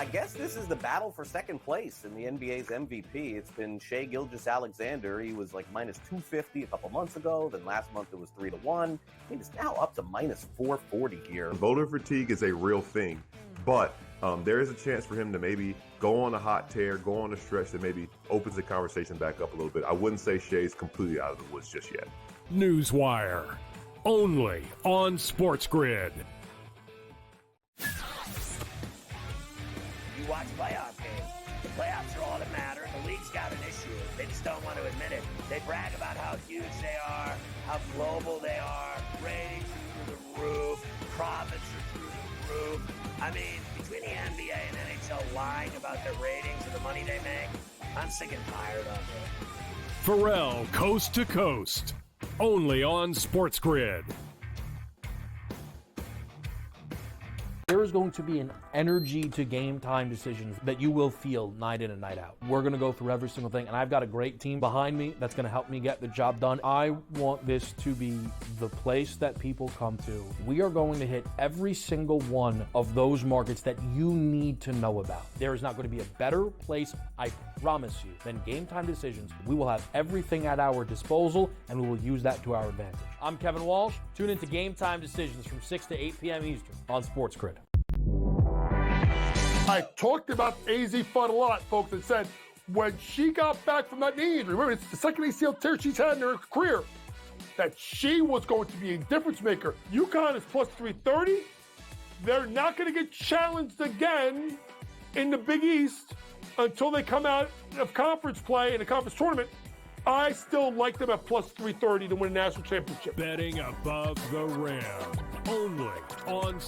I guess this is the battle for second place in the NBA's MVP. It's been Shai Gilgeous-Alexander. He was like minus 250 a couple months ago. Then last month it was 3-1. He's now up to minus 440 here. Voter fatigue is a real thing, but there is a chance for him to maybe go on a hot tear, go on a stretch that maybe opens the conversation back up a little bit. I wouldn't say Shai's completely out of the woods just yet. Newswire, only on SportsGrid. You watch playoff games. The playoffs are all that matter. The league's got an issue. They just don't want to admit it. They brag about how huge they are, how global they are. Ratings are through the roof. Profits are through the roof. I mean, between the NBA and NHL lying about their ratings and the money they make, I'm sick and tired of it. Pharrell, Coast to Coast, only on SportsGrid. There is going to be an energy to game time decisions that you will feel night in and night out. We're going to go through every single thing, and I've got a great team behind me that's going to help me get the job done. I want this to be the place that people come to. We are going to hit every single one of those markets that you need to know about. There is not going to be a better place, I promise you, than Game Time Decisions. We will have everything at our disposal, and we will use that to our advantage. I'm Kevin Walsh. Tune into Game Time Decisions from 6 to 8 p.m. Eastern on SportsGrid. I talked about AZ Fun a lot, folks, and said when she got back from that knee injury, remember, it's the second ACL tear she's had in her career, that she was going to be a difference maker. UConn is plus 330. They're not going to get challenged again in the Big East until they come out of conference play in a conference tournament. I still like them at plus 330 to win a national championship. Betting above the rim, only on...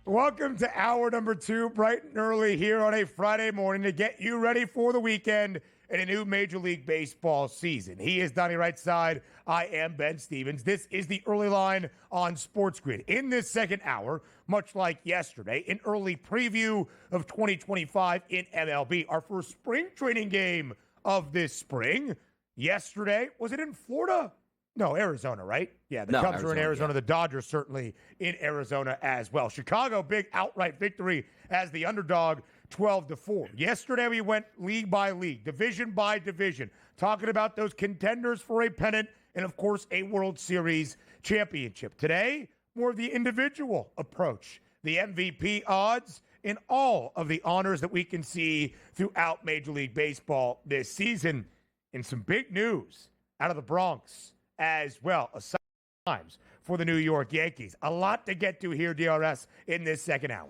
Welcome to hour number 2, bright and early here on a Friday morning to get you ready for the weekend and a new Major League Baseball season. He is Donnie Right Side. I am Ben Stevens. This is the early line on SportsGrid. In this second hour, much like yesterday, an early preview of 2025 in MLB. Our first spring training game of this spring. Yesterday, was it in Florida? No, Arizona, right? Yeah, the Cubs are in Arizona. Yeah. The Dodgers certainly in Arizona as well. Chicago, big outright victory as the underdog, 12-4. Yesterday, we went league by league, division by division, talking about those contenders for a pennant and, of course, a World Series championship. Today, more of the individual approach, the MVP odds, and all of the honors that we can see throughout Major League Baseball this season. And some big news out of the Bronx as well, aside times for the New York Yankees. A lot to get to here, DRS, in this second hour.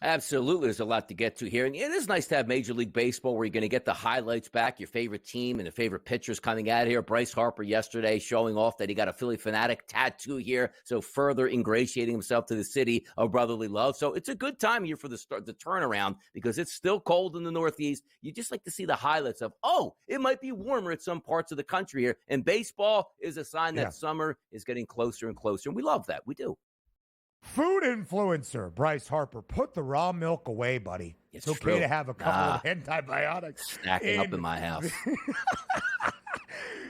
Absolutely. There's a lot to get to here. And it is nice to have Major League Baseball where you're going to get the highlights back, your favorite team and the favorite pitchers coming out here. Bryce Harper yesterday showing off that he got a Philly Fanatic tattoo here, so further ingratiating himself to the city of brotherly love. So it's a good time here for the turnaround because it's still cold in the Northeast. You just like to see the highlights of, oh, it might be warmer at some parts of the country here. And baseball is a sign that summer is getting closer and closer. And we love that. We do. Food influencer Bryce Harper, put the raw milk away, buddy. It's okay true. To have a couple of antibiotics. Stacking up in my house.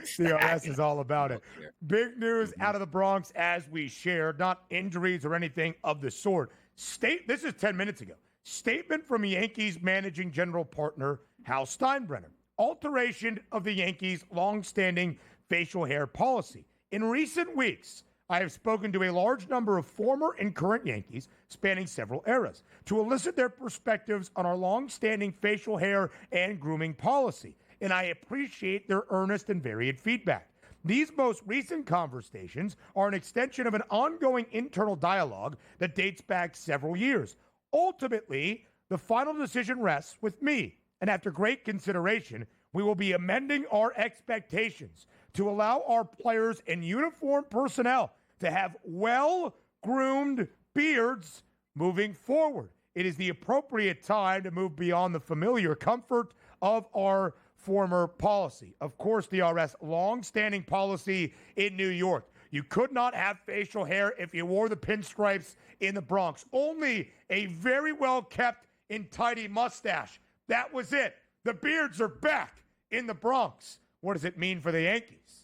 CRS is all about it. Big news out of the Bronx as we shared, not injuries or anything of the sort. This is 10 minutes ago. Statement from Yankees managing general partner Hal Steinbrenner. Alteration of the Yankees' longstanding facial hair policy. In recent weeks, I have spoken to a large number of former and current Yankees spanning several eras to elicit their perspectives on our long-standing facial hair and grooming policy, and I appreciate their earnest and varied feedback. These most recent conversations are an extension of an ongoing internal dialogue that dates back several years. Ultimately, the final decision rests with me, and after great consideration, we will be amending our expectations to allow our players and uniform personnel to have well-groomed beards moving forward. It is the appropriate time to move beyond the familiar comfort of our former policy. Of course, DRS, long-standing policy in New York. You could not have facial hair if you wore the pinstripes in the Bronx. Only a very well-kept and tidy mustache. That was it. The beards are back in the Bronx. What does it mean for the Yankees?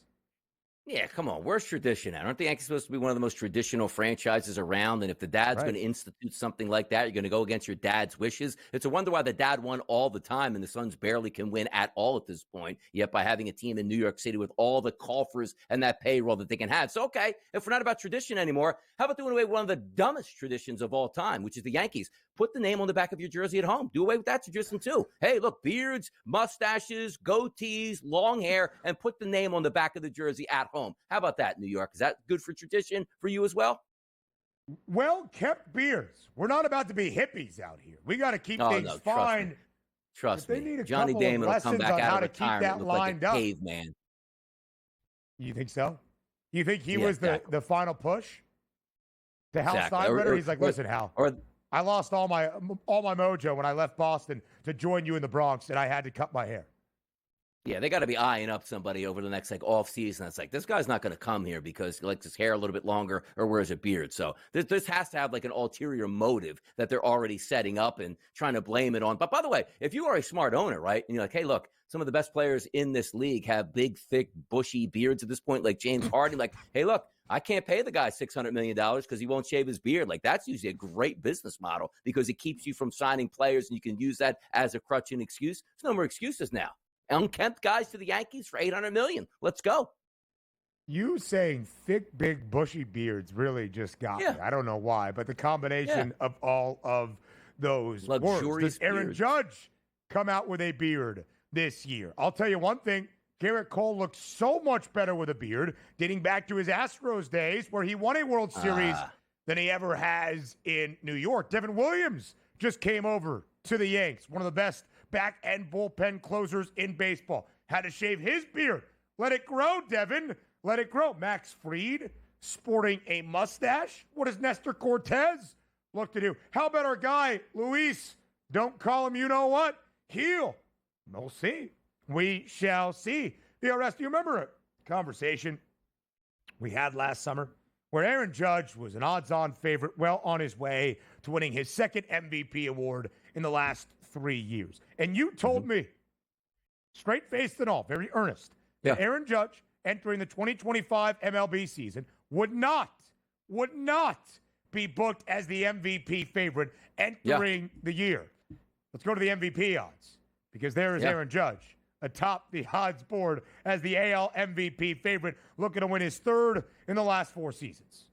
Yeah, come on. Where's tradition at? Aren't the Yankees supposed to be one of the most traditional franchises around? And if the dad's going to institute something like that, you're going to go against your dad's wishes. It's a wonder why the dad won all the time and the sons barely can win at all at this point. Yet by having a team in New York City with all the coffers and that payroll that they can have. So, okay, if we're not about tradition anymore, how about doing away with one of the dumbest traditions of all time, which is the Yankees? Put the name on the back of your jersey at home. Do away with that tradition too. Hey, look, beards, mustaches, goatees, long hair, and put the name on the back of the jersey at home. How about that, New York? Is that good for tradition for you as well? Well-kept beards. We're not about to be hippies out here. We got to keep things fine. Trust me. Need a Johnny couple Damon of will come lessons back on out how of to keep retirement that look like lined a up. caveman. You think so? You think he Yeah, was exactly. the final push to Hal Exactly. Steinbrenner? He's like, listen, Hal, Or I lost all my mojo when I left Boston to join you in the Bronx, and I had to cut my hair. yeah, they got to be eyeing up somebody over the next off season. It's like, this guy's not going to come here because he likes his hair a little bit longer or wears a beard. So this has to have an ulterior motive that they're already setting up and trying to blame it on. But by the way, if you are a smart owner, right, and you're like, hey, look, some of the best players in this league have big, thick, bushy beards at this point, like James Harden, like, hey, look, I can't pay the guy $600 million because he won't shave his beard. Like, that's usually a great business model because it keeps you from signing players and you can use that as a crutch and excuse. There's no more excuses now. Unkempt guys to the Yankees for $800 million. Let's go. You saying thick, big, bushy beards really just got me. I don't know why, but the combination of all of those Luxurious words. Does Aaron beards. Judge come out with a beard this year? I'll tell you one thing. Garrett Cole looks so much better with a beard, dating back to his Astros days where he won a World Series than he ever has in New York. Devin Williams just came over to the Yanks, one of the best back-end bullpen closers in baseball. Had to shave his beard. Let it grow, Devin. Let it grow. Max Fried sporting a mustache. What does Nestor Cortez look to do? How about our guy, Luis? Don't call him you-know-what. Heel. We'll see. We shall see. DRS, do you remember a conversation we had last summer where Aaron Judge was an odds-on favorite, well on his way to winning his second MVP award in the last 3 years? And you told me, straight-faced and all, very earnest, that Aaron Judge entering the 2025 MLB season would not be booked as the MVP favorite entering the year. Let's go to the MVP odds, because there is Aaron Judge atop the odds board as the AL MVP favorite, looking to win his third in the last 4 seasons.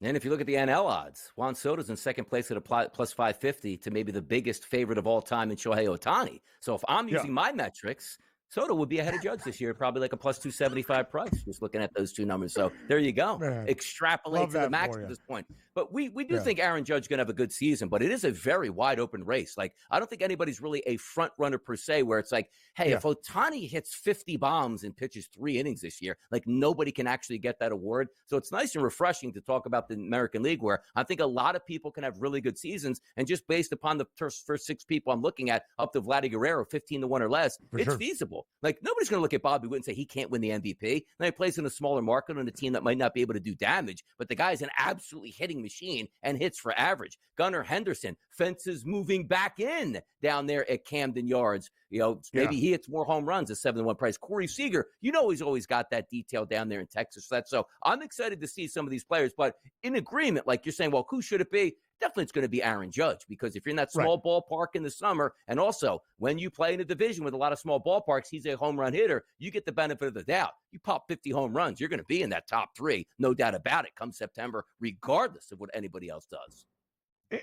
And if you look at the NL odds, Juan Soto's in second place at a plus 550 to maybe the biggest favorite of all time in Shohei Ohtani. So if I'm using my metrics, Soto would be ahead of Judge this year, probably like a plus 275 price, just looking at those two numbers. So there you go. Man, extrapolate to the max at this point. But we do think Aaron Judge is going to have a good season, but it is a very wide open race. Like, I don't think anybody's really a front runner per se, where it's like, hey, if Ohtani hits 50 bombs and pitches 3 innings this year, like, nobody can actually get that award. So it's nice and refreshing to talk about the American League, where I think a lot of people can have really good seasons. And just based upon the first 6 people I'm looking at, up to Vladdy Guerrero, 15-1 or less, it's feasible. Like, nobody's going to look at Bobby Witt and say he can't win the MVP. Now, he plays in a smaller market on a team that might not be able to do damage, but the guy's an absolutely hitting machine and hits for average. Gunnar Henderson, fences moving back in down there at Camden Yards. You know, maybe he hits more home runs at 7-1 price. Corey Seager, you know, he's always got that detail down there in Texas. So I'm excited to see some of these players, but in agreement, like you're saying, well, who should it be? Definitely it's going to be Aaron Judge, because if you're in that small ballpark in the summer, and also when you play in a division with a lot of small ballparks, he's a home run hitter, you get the benefit of the doubt. You pop 50 home runs, you're going to be in that top 3, no doubt about it, come September, regardless of what anybody else does.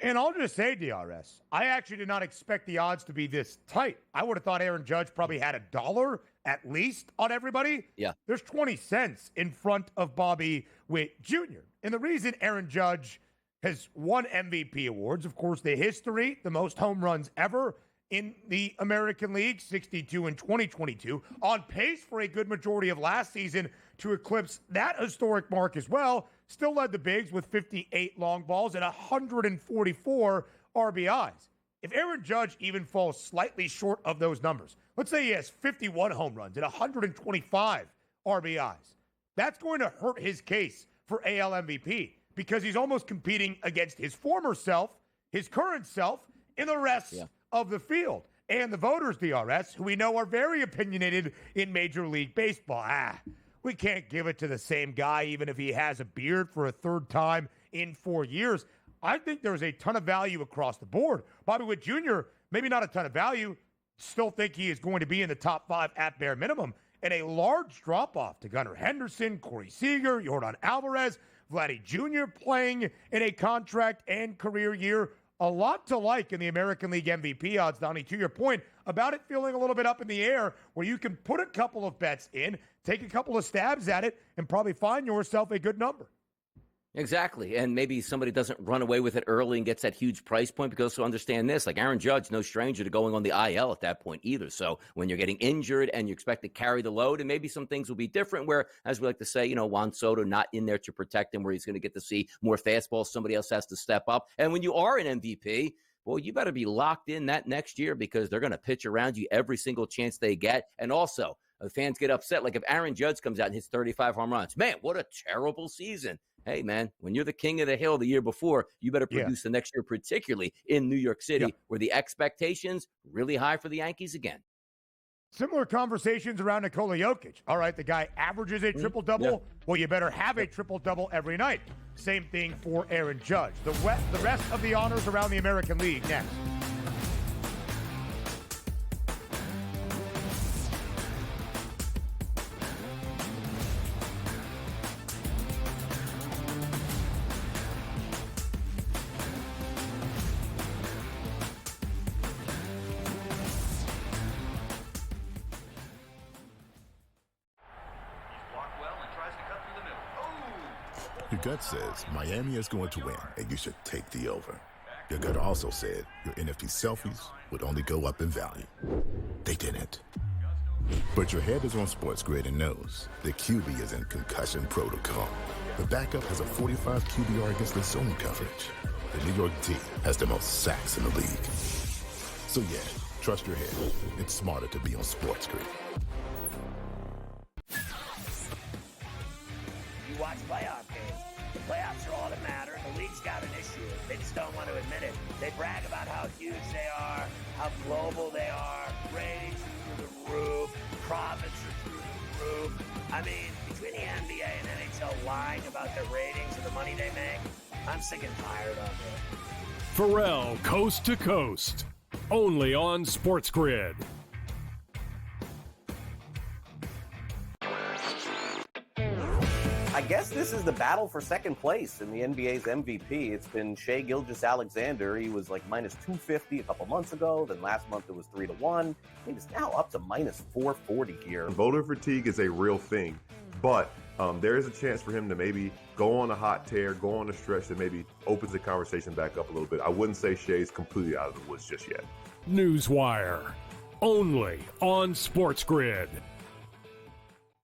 And I'll just say, DRS, I actually did not expect the odds to be this tight. I would have thought Aaron Judge probably had $1 at least on everybody. Yeah. There's 20 cents in front of Bobby Witt Jr. And the reason Aaron Judge has won MVP awards, of course, the history, the most home runs ever in the American League, 62 in 2022, on pace for a good majority of last season to eclipse that historic mark as well. Still led the bigs with 58 long balls and 144 RBIs. If Aaron Judge even falls slightly short of those numbers, let's say he has 51 home runs and 125 RBIs, that's going to hurt his case for AL MVP because he's almost competing against his former self, his current self, and the rest of the field. And the voters, DRS, who we know are very opinionated in Major League Baseball. We can't give it to the same guy even if he has a beard for a third time in 4 years. I think there's a ton of value across the board. Bobby Witt Jr., maybe not a ton of value. Still think he is going to be in the top 5 at bare minimum. And a large drop-off to Gunnar Henderson, Corey Seager, Yordan Alvarez, Vladdy Jr. playing in a contract and career year. A lot to like in the American League MVP odds, Donnie, to your point about it feeling a little bit up in the air where you can put a couple of bets in, take a couple of stabs at it, and probably find yourself a good number. Exactly. And maybe somebody doesn't run away with it early and gets that huge price point, because also understand this, like Aaron Judge, no stranger to going on the IL at that point either. So when you're getting injured and you expect to carry the load, and maybe some things will be different where, as we like to say, Juan Soto not in there to protect him, where he's going to get to see more fastballs. Somebody else has to step up. And when you are an MVP, well, you better be locked in that next year because they're going to pitch around you every single chance they get. And also, fans get upset. Like if Aaron Judge comes out and hits 35 home runs, man, what a terrible season. Hey, man, when you're the king of the hill the year before, you better produce the next year, particularly in New York City, where the expectations really high for the Yankees again. Similar conversations around Nikola Jokic. All right, the guy averages a triple-double. Well, you better have a triple-double every night. Same thing for Aaron Judge. The rest of the honors around the American League next. Your gut says Miami is going to win, and you should take the over. Your gut also said your NFT selfies would only go up in value. They didn't. But your head is on SportsGrid and knows the QB is in concussion protocol. The backup has a 45 QBR against the zone coverage. The New York D has the most sacks in the league. So yeah, trust your head. It's smarter to be on SportsGrid. You watch playoff games. The playoffs are all that matter, and the league's got an issue. They just don't want to admit it. They brag about how huge they are, how global they are, ratings are through the roof, profits are through the roof. I mean, between the NBA and NHL lying about their ratings and the money they make, I'm sick and tired of it. Pharrell, Coast to Coast, only on SportsGrid. I guess this is the battle for second place in the NBA's MVP. It's been Shai Gilgeous-Alexander. He was like minus 250 a couple months ago. Then last month it was 3-1. He's now up to minus 440 here. Voter fatigue is a real thing, but there is a chance for him to maybe go on a hot tear, go on a stretch that maybe opens the conversation back up a little bit. I wouldn't say Shai's completely out of the woods just yet. Newswire, only on SportsGrid.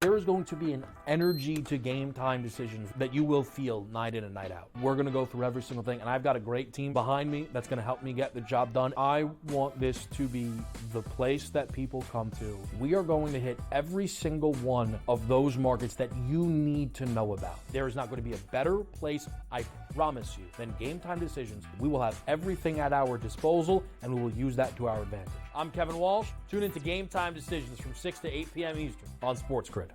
There is going to be an energy to game time decisions that you will feel night in and night out. We're going to go through every single thing, and I've got a great team behind me that's going to help me get the job done. I want this to be the place that people come to. We are going to hit every single one of those markets that you need to know about. There is not going to be a better place, I promise you, than Game Time Decisions. We will have everything at our disposal, and we will use that to our advantage. I'm Kevin Walsh. Tune into Game Time Decisions from 6 to 8 p.m. Eastern on SportsGrid.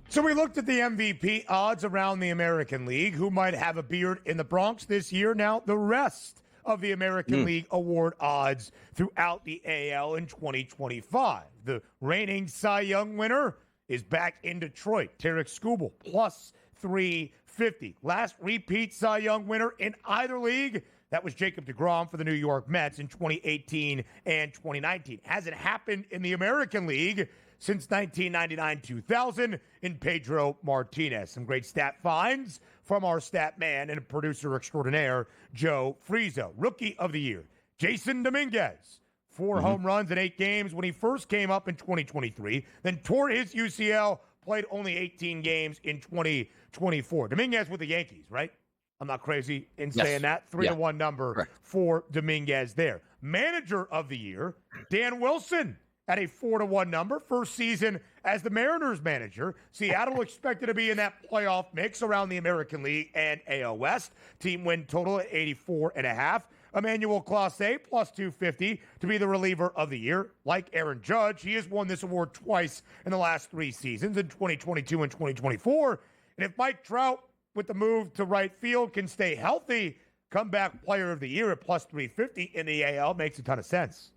So we looked at the MVP odds around the American League. Who might have a beard in the Bronx this year? Now, the rest of the American League award odds throughout the AL in 2025. The reigning Cy Young winner is back in Detroit. Tarek Skubal, plus 350. Last repeat Cy Young winner in either league, that was Jacob deGrom for the New York Mets in 2018 and 2019. Hasn't happened in the American League since 1999-2000 in Pedro Martinez. Some great stat finds from our stat man and producer extraordinaire, Joe Frizo. Rookie of the Year, Jason Dominguez. 4 home runs in 8 games when he first came up in 2023, then tore his UCL, played only 18 games in 2024. Dominguez with the Yankees, right? I'm not crazy in saying that. 3-1 number for Dominguez there. Manager of the Year, Dan Wilson at a 4-1 number. First season as the Mariners manager. Seattle expected to be in that playoff mix around the American League and AL West. Team win total at 84.5. Emmanuel Clase, plus 250 to be the reliever of the year. Like Aaron Judge, he has won this award twice in the last 3 seasons, in 2022 and 2024. And if Mike Trout, with the move to right field, can stay healthy, comeback player of the year at plus 350 in the AL makes a ton of sense.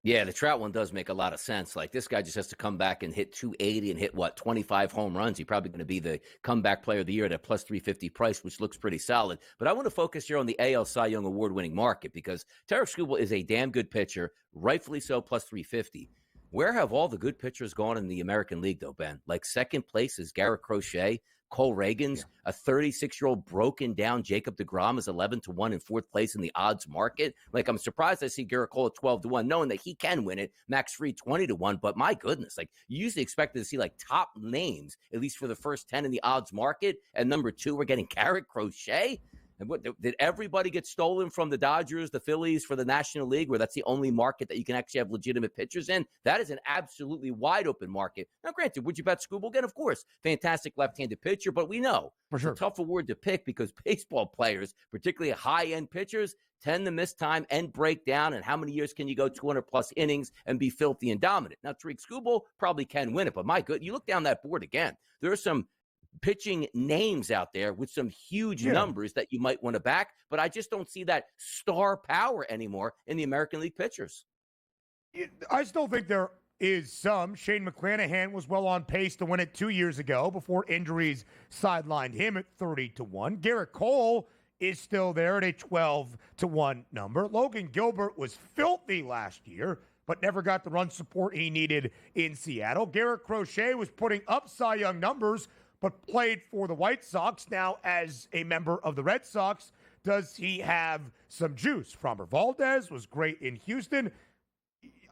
Yeah, the Trout one does make a lot of sense. Like, this guy just has to come back and hit 280 and hit, 25 home runs. He's probably going to be the comeback player of the year at a plus 350 price, which looks pretty solid. But I want to focus here on the AL Cy Young award-winning market because Tarek Skubal is a damn good pitcher, rightfully so, plus 350. Where have all the good pitchers gone in the American League, though, Ben? Like, second place is Garrett Crochet. Cole Reagans, a 36-year-old broken down Jacob deGrom is 11-1 in 4th place in the odds market. Like, I'm surprised I see Garrett Cole at 12-1, knowing that he can win it. Max Fried 20-1, but my goodness, like, you usually expected to see like top names, at least for the first 10 in the odds market. And number 2, we're getting Garrett Crochet. And what, did everybody get stolen from the Dodgers, the Phillies for the National League, where that's the only market that you can actually have legitimate pitchers in? That is an absolutely wide open market. Now, granted, would you bet Skubal again? Of course, fantastic left-handed pitcher, but we know it's a tough award to pick because baseball players, particularly high-end pitchers, tend to miss time and break down. And how many years can you go 200-plus innings and be filthy and dominant? Now, Tarek Skubal probably can win it, but my good, you look down that board again, there are some pitching names out there with some huge numbers that you might want to back, but I just don't see that star power anymore in the American League pitchers. I still think there is some. Shane McClanahan was well on pace to win it 2 years ago before injuries sidelined him at 30-1. Garrett Cole is still there at a 12-1 number. Logan Gilbert was filthy last year, but never got the run support he needed in Seattle. Garrett Crochet was putting up Cy Young numbers, but played for the White Sox. Now, as a member of the Red Sox, does he have some juice? Framber Valdez was great in Houston.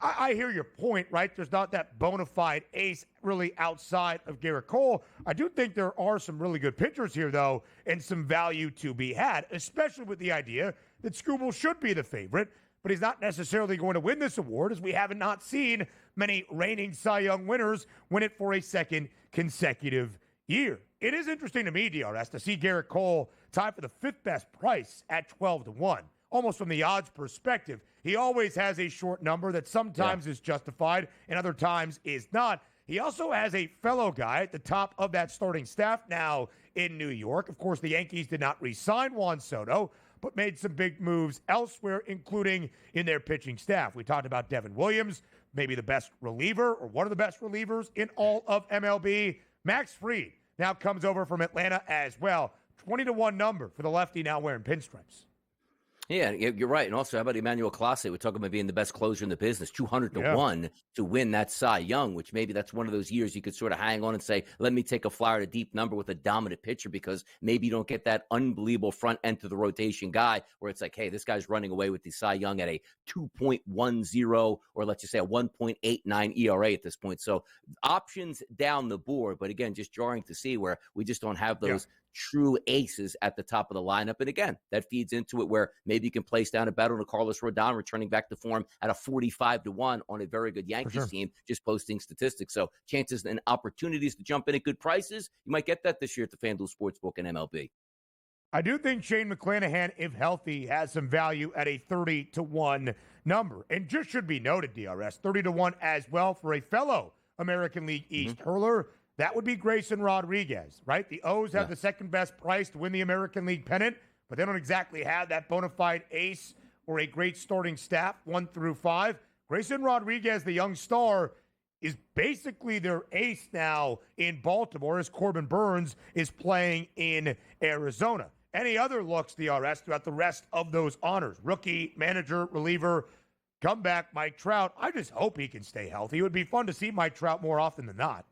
I hear your point, right? There's not that bona fide ace really outside of Garrett Cole. I do think there are some really good pitchers here, though, and some value to be had, especially with the idea that Skubal should be the favorite, but he's not necessarily going to win this award, as we have not seen many reigning Cy Young winners win it for a second consecutive year. It is interesting to me, DRS, to see Garrett Cole tied for the 5th best price at 12-1. Almost from the odds perspective, he always has a short number that sometimes is justified and other times is not. He also has a fellow guy at the top of that starting staff now in New York. Of course, the Yankees did not re-sign Juan Soto, but made some big moves elsewhere, including in their pitching staff. We talked about Devin Williams, maybe the best reliever or one of the best relievers in all of MLB. Max Fried now comes over from Atlanta as well. 20-1 number for the lefty now wearing pinstripes. Yeah, you're right. And also, how about Emmanuel Clase? We're talking about being the best closer in the business, 200-1 to win that Cy Young, which maybe that's one of those years you could sort of hang on and say, let me take a flyer at a deep number with a dominant pitcher, because maybe you don't get that unbelievable front end to the rotation guy where it's like, hey, this guy's running away with the Cy Young at a 2.10 or let's just say a 1.89 ERA at this point. So options down the board, but again, just jarring to see where we just don't have those true aces at the top of the lineup. And again, that feeds into it where maybe you can place down a bet on a Carlos Rodon returning back to form at a 45-1 on a very good Yankees team, just posting statistics. So chances and opportunities to jump in at good prices, you might get that this year at the FanDuel Sportsbook and MLB. I do think Shane McClanahan, if healthy, has some value at a 30-1 number. And just should be noted, DRS, 30-1 as well for a fellow American League East hurler. That would be Grayson Rodriguez, right? The O's have the second best price to win the American League pennant, but they don't exactly have that bona fide ace or a great starting staff, 1 through 5. Grayson Rodriguez, the young star, is basically their ace now in Baltimore as Corbin Burns is playing in Arizona. Any other looks, DRS, throughout the rest of those honors? Rookie, manager, reliever, comeback, Mike Trout. I just hope he can stay healthy. It would be fun to see Mike Trout more often than not.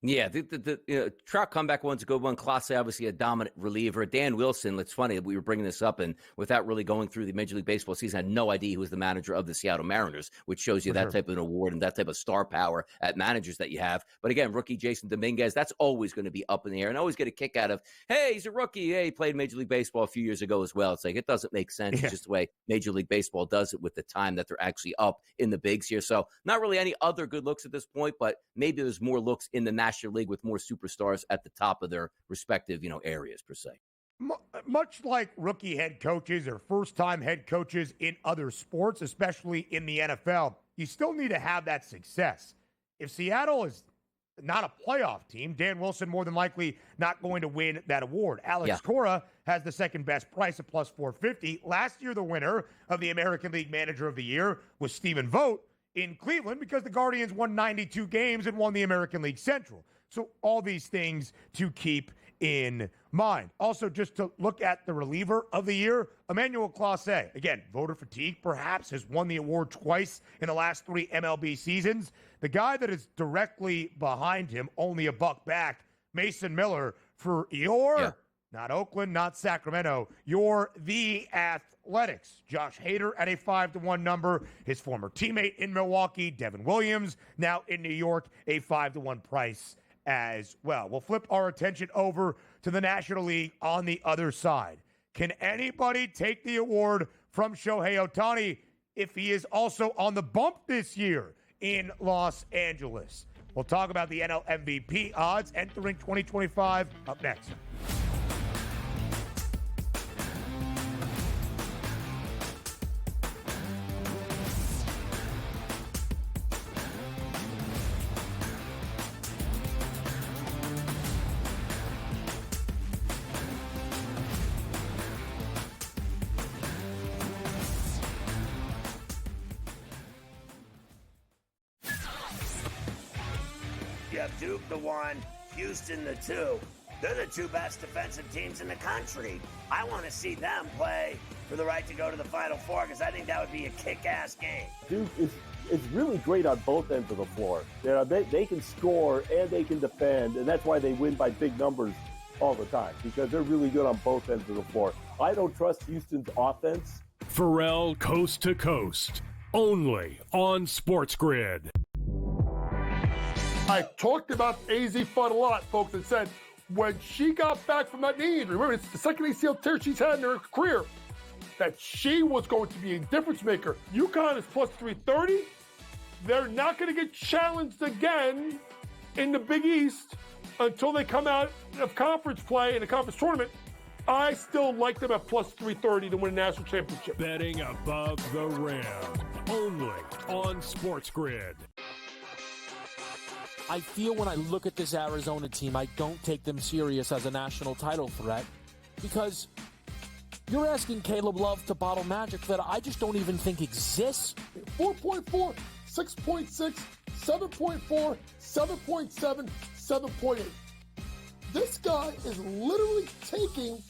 Yeah, the Trout comeback one's a good one. Clase, obviously a dominant reliever. Dan Wilson, it's funny that we were bringing this up, and without really going through the Major League Baseball season, I had no idea he was the manager of the Seattle Mariners, which shows you that type of an award and that type of star power at managers that you have. But again, rookie Jason Dominguez, that's always going to be up in the air, and I always get a kick out of, hey, he's a rookie. Hey, he played Major League Baseball a few years ago as well. It's like, it doesn't make sense. Yeah. It's just the way Major League Baseball does it with the time that they're actually up in the bigs here. So not really any other good looks at this point, but maybe there's more looks in the National League with more superstars at the top of their respective, areas per se. Much like rookie head coaches or first-time head coaches in other sports, especially in the NFL, you still need to have that success. If Seattle is not a playoff team, Dan Wilson more than likely not going to win that award. Alex Cora has the second best price at plus 450. Last year, the winner of the American League Manager of the Year was Stephen Vogt in Cleveland because the Guardians won 92 games and won the American League Central. So all these things to keep in mind. Also, just to look at the reliever of the year, Emmanuel Clase. Again, voter fatigue perhaps has won the award twice in the last 3 MLB seasons. The guy that is directly behind him, only a buck back, Mason Miller, for not Oakland, not Sacramento, the Athletics. Josh Hader at a 5-1 number. His former teammate in Milwaukee, Devin Williams, now in New York, a 5-1 price as well. We'll flip our attention over to the National League on the other side. Can anybody take the award from Shohei Ohtani if he is also on the bump this year in Los Angeles? We'll talk about the NL MVP odds entering 2025 up next. You have Duke the 1, Houston the 2. They're the 2 best defensive teams in the country. I want to see them play for the right to go to the Final Four because I think that would be a kick-ass game. Duke is really great on both ends of the floor. They can score and they can defend, and that's why they win by big numbers all the time, because they're really good on both ends of the floor. I don't trust Houston's offense. Pharrell Coast to Coast, only on SportsGrid. I talked about AZ Fun a lot, folks, and said when she got back from that knee injury, remember, it's the second ACL tear she's had in her career, that she was going to be a difference maker. UConn is plus 330. They're not going to get challenged again in the Big East until they come out of conference play in a conference tournament. I still like them at plus 330 to win a national championship. Betting above the rim, only on SportsGrid. I feel when I look at this Arizona team, I don't take them serious as a national title threat because you're asking Caleb Love to bottle magic that I just don't even think exists. 4.4, 6.6, 7.4, 7.7, 7.8. This guy is literally taking,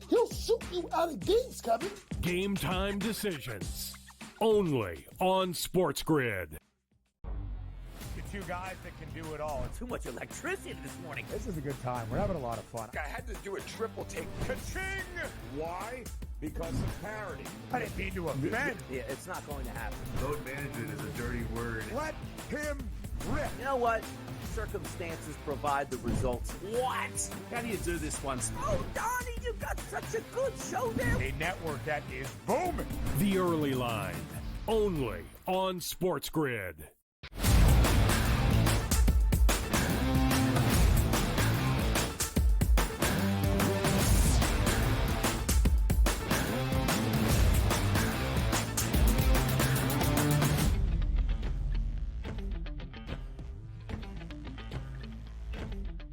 he'll shoot you out of games, Kevin. Game time decisions, only on SportsGrid. Two guys that can do it all. Too much electricity this morning. This is a good time. We're having a lot of fun. I had to do a triple take. Ka-ching! Why? Because of parity. I didn't mean to offend. Yeah, it's not going to happen. Load management is a dirty word. Let him rip. You know what? Circumstances provide the results. What? How do you do this one? Oh, Donnie, you got such a good show there. A network that is booming. The Early Line, only on SportsGrid.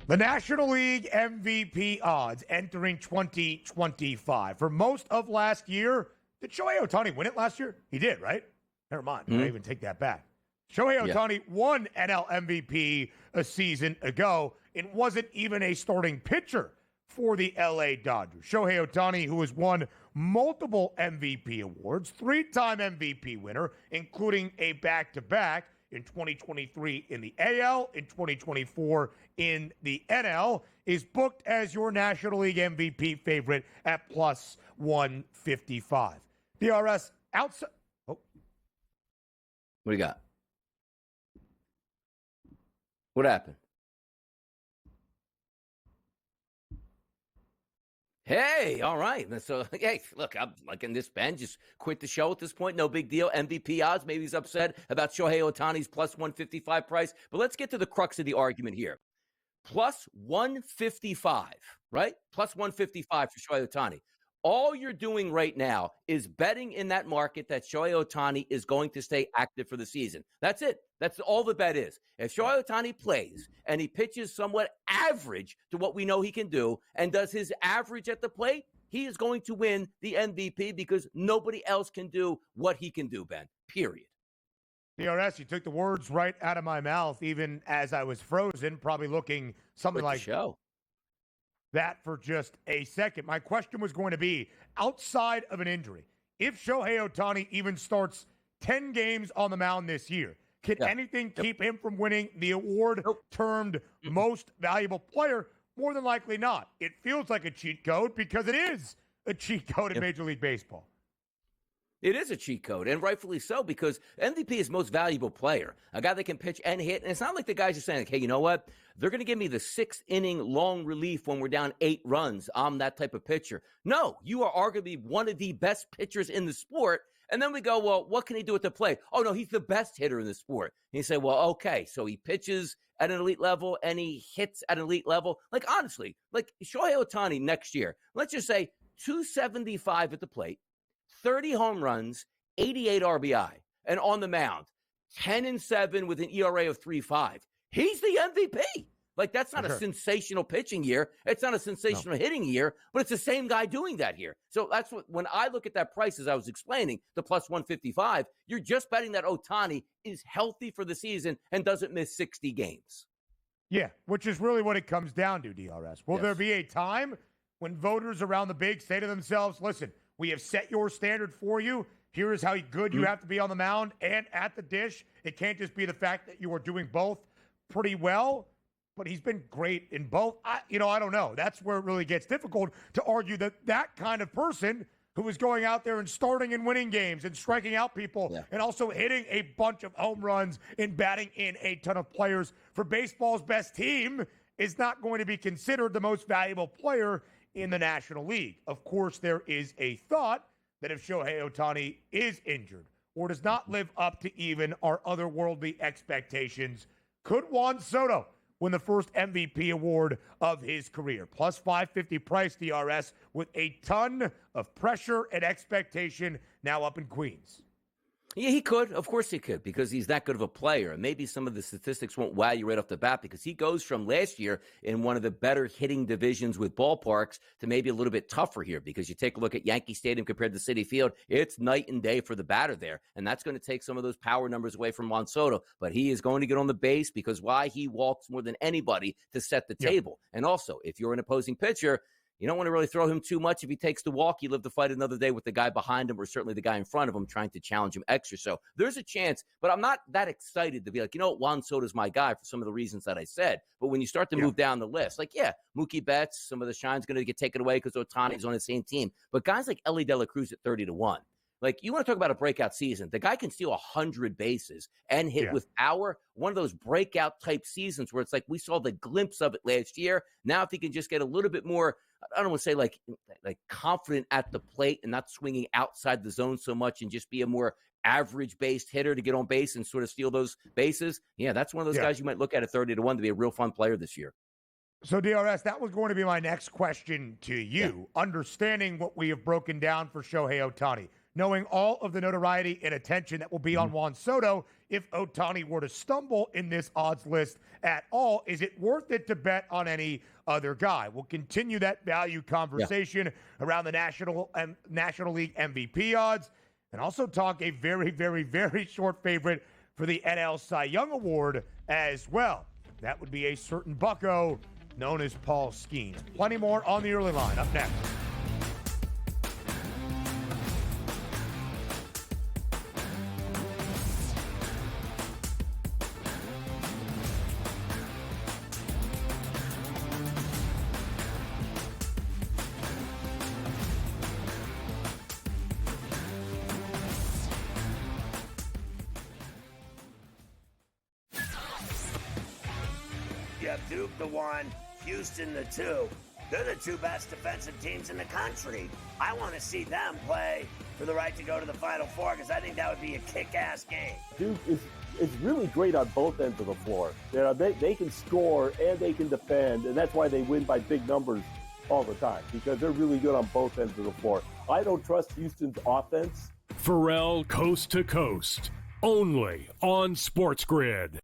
The National League MVP odds entering 2025. For most of last year, did Shohei Ohtani win it last year? He did, right? Never mind. I even take that back. Shohei Ohtani won NL MVP a season ago and wasn't even a starting pitcher for the LA Dodgers. Shohei Ohtani, who has won multiple MVP awards, 3-time MVP winner, including a back-to-back, in 2023 in the AL, in 2024 in the NL, is booked as your National League MVP favorite at plus 155. DRS outside. Oh. What do you got? What happened? Hey, all right. So, hey, look, I'm liking this, Ben. Just quit the show at this point. No big deal. MVP odds. Maybe he's upset about Shohei Ohtani's plus 155 price. But let's get to the crux of the argument here. Plus 155, right? Plus 155 for Shohei Ohtani. All you're doing right now is betting in that market that Shohei Ohtani is going to stay active for the season. That's it. That's all the bet is. If Shohei Ohtani plays and he pitches somewhat average to what we know he can do and does his average at the plate, he is going to win the MVP because nobody else can do what he can do, Ben. Period. DRS, you took the words right out of my mouth, even as I was frozen, probably looking something like that for just a second. My question was going to be, outside of an injury, if Shohei Ohtani even starts 10 games on the mound this year, can anything keep him from winning the award termed most valuable player? More than likely not. It feels like a cheat code because it is a cheat code in Major League Baseball. It is a cheat code, and rightfully so, because MVP is most valuable player, a guy that can pitch and hit. And it's not like the guys are saying, like, hey, you know what? They're going to give me the 6th inning long relief when we're down 8 runs. I'm that type of pitcher. No, you are arguably one of the best pitchers in the sport. And then we go, well, what can he do at the plate? Oh, no, he's the best hitter in the sport. And you say, well, okay, so he pitches at an elite level and he hits at an elite level. Like, honestly, like Shohei Ohtani next year, let's just say 275 at the plate, 30 home runs, 88 RBI, and on the mound, 10-7 with an ERA of 3.5. He's the MVP. Like, that's not a sensational pitching year. It's not a sensational hitting year, but it's the same guy doing that here. So that's what, when I look at that price, as I was explaining, the plus 155, you're just betting that Ohtani is healthy for the season and doesn't miss 60 games. Yeah, which is really what it comes down to, DRS. Will there be a time when voters around the big say to themselves, listen, we have set your standard for you. Here is how good you have to be on the mound and at the dish. It can't just be the fact that you are doing both pretty well, but he's been great in both. I don't know. That's where it really gets difficult to argue that that kind of person who is going out there and starting and winning games and striking out people and also hitting a bunch of home runs and batting in a ton of players for baseball's best team is not going to be considered the most valuable player in the National League. Of course, there is a thought that if Shohei Ohtani is injured or does not live up to even our otherworldly expectations, could Juan Soto win the first MVP award of his career? Plus 550 price, DRS, with a ton of pressure and expectation now up in Queens. Yeah, he could. Of course he could, because he's that good of a player. And maybe some of the statistics won't wow you right off the bat, because he goes from last year in one of the better hitting divisions with ballparks to maybe a little bit tougher here, because you take a look at Yankee Stadium compared to Citi Field, it's night and day for the batter there. And that's going to take some of those power numbers away from Juan Soto. But he is going to get on the base, because why? He walks more than anybody to set the table. And also, if you're an opposing pitcher, you don't want to really throw him too much. If he takes the walk, you live to fight another day with the guy behind him, or certainly the guy in front of him trying to challenge him extra. So there's a chance, but I'm not that excited to be like, you know what, Juan Soto's my guy for some of the reasons that I said. But when you start to move down the list, like, Mookie Betts, some of the shine's going to get taken away because Ohtani's on the same team. But guys like Ellie De La Cruz at 30-1, like, you want to talk about a breakout season. The guy can steal 100 bases and hit with power. One of those breakout type seasons where it's like we saw the glimpse of it last year. Now, if he can just get a little bit more, I don't want to say like confident at the plate and not swinging outside the zone so much and just be a more average-based hitter to get on base and sort of steal those bases. Yeah, that's one of those guys you might look at 30-1 to be a real fun player this year. So, DRS, that was going to be my next question to you. Understanding what we have broken down for Shohei Ohtani, knowing all of the notoriety and attention that will be on Juan Soto if Ohtani were to stumble in this odds list at all, is it worth it to bet on any other guy? We'll continue that value conversation around the National League MVP odds, and also talk a very, very, very short favorite for the NL Cy Young Award as well. That would be a certain bucko known as Paul Skeens. Plenty more on the early line up next. You have Duke the 1, Houston the 2. They're the 2 best defensive teams in the country. I want to see them play for the right to go to the Final Four because I think that would be a kick-ass game. Duke is really great on both ends of the floor. They can score and they can defend, and that's why they win by big numbers all the time, because they're really good on both ends of the floor. I don't trust Houston's offense. Pharrell Coast to Coast, only on SportsGrid.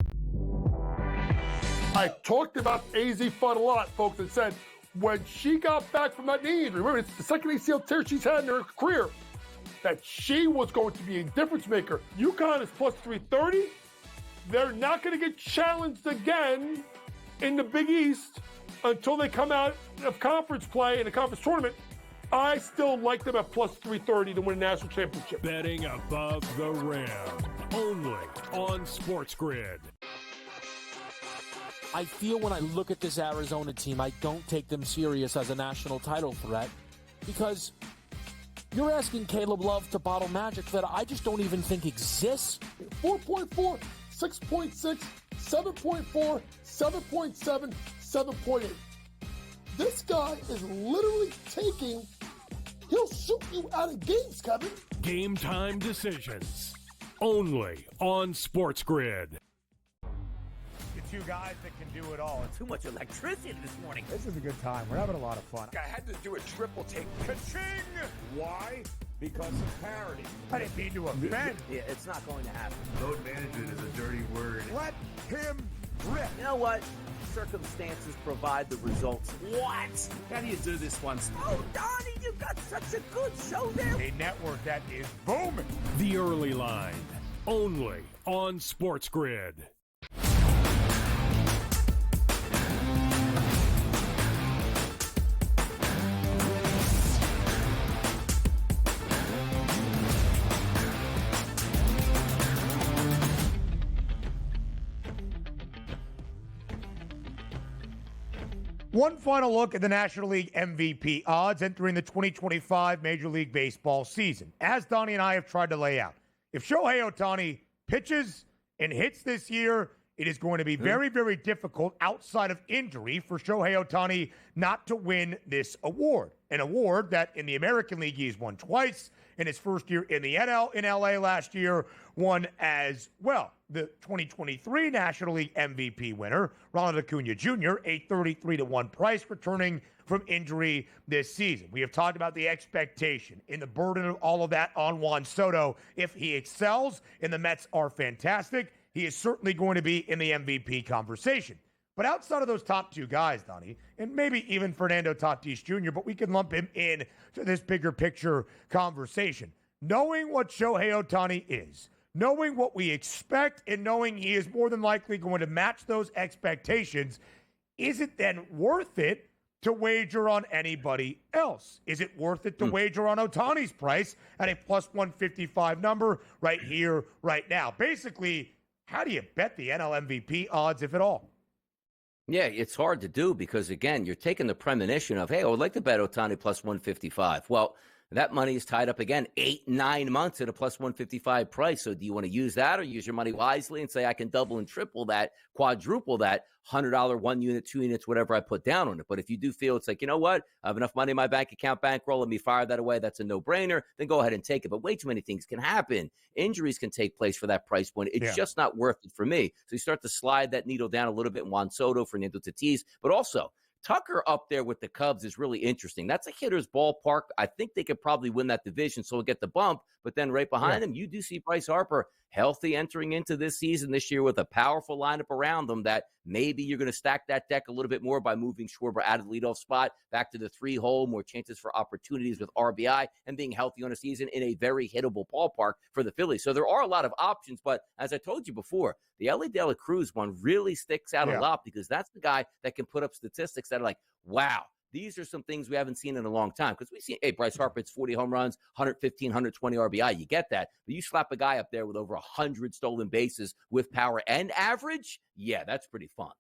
I talked about AZ Fun a lot, folks, and said when she got back from that knee injury, remember, it's the second ACL tear she's had in her career, that she was going to be a difference maker. UConn is plus 330. They're not going to get challenged again in the Big East until they come out of conference play in the conference tournament. I still like them at plus 330 to win a national championship. Betting above the rim, only on SportsGrid. I feel when I look at this Arizona team, I don't take them serious as a national title threat because you're asking Caleb Love to bottle magic that I just don't even think exists. 4.4, 6.6, 7.4, 7.7, 7.8. This guy is literally taking, he'll shoot you out of games, Kevin. Game time decisions, only on SportsGrid. Two guys that can do it all. Too much electricity this morning. This is a good time. We're having a lot of fun. I had to do a triple take. Ka-ching! Why? Because of parity. I didn't mean to offend. Yeah, it's not going to happen. Load management is a dirty word. Let him rip. You know what? Circumstances provide the results. What? How do you do this one? Oh, Donnie, you got such a good show there. A network that is booming. The Early Line, only on SportsGrid. One final look at the National League MVP odds entering the 2025 Major League Baseball season. As Donnie and I have tried to lay out, if Shohei Ohtani pitches and hits this year, it is going to be very, very difficult outside of injury for Shohei Ohtani not to win this award. An award that in the American League he's won twice. In his first year in the NL in LA last year, won as well. The 2023 National League MVP winner, Ronald Acuna Jr., a 33-1 price returning from injury this season. We have talked about the expectation and the burden of all of that on Juan Soto. If he excels and the Mets are fantastic, he is certainly going to be in the MVP conversation. But outside of those top two guys, Donnie, and maybe even Fernando Tatis Jr., but we can lump him in to this bigger picture conversation. Knowing what Shohei Ohtani is, knowing what we expect, and knowing he is more than likely going to match those expectations, is it then worth it to wager on anybody else? Is it worth it to wager on Ohtani's price at a plus 155 number right here, right now? Basically, how do you bet the NL MVP odds, if at all? Yeah, it's hard to do because, again, you're taking the premonition of, hey, I would like to bet Ohtani plus 155. Well, that money is tied up again 8-9 months at a plus 155 price. So do you want to use that or use your money wisely and say I can double and triple that, quadruple that, $100, 1 unit, 2 units, whatever I put down on it? But if you do feel it's like, you know what, I have enough money in my bank account, bankroll, let me fire that away, that's a no-brainer, then go ahead and take it. But way too many things can happen. Injuries can take place for that price point. It's just not worth it for me. So you start to slide that needle down a little bit in Juan Soto, Fernando Tatis, but also Tucker up there with the Cubs is really interesting. That's a hitter's ballpark. I think they could probably win that division, so we'll get the bump. But then right behind him, you do see Bryce Harper healthy entering into this season this year with a powerful lineup around them that maybe you're going to stack that deck a little bit more by moving Schwarber out of the leadoff spot back to the 3-hole, more chances for opportunities with RBI and being healthy on a season in a very hittable ballpark for the Phillies. So there are a lot of options, but as I told you before, the Elly De La Cruz one really sticks out a lot because that's the guy that can put up statistics that are like, wow, these are some things we haven't seen in a long time. Because we see, hey, Bryce Harper, it's 40 home runs, 115, 120 RBI. You get that. But you slap a guy up there with over 100 stolen bases with power and average, yeah, that's pretty fun.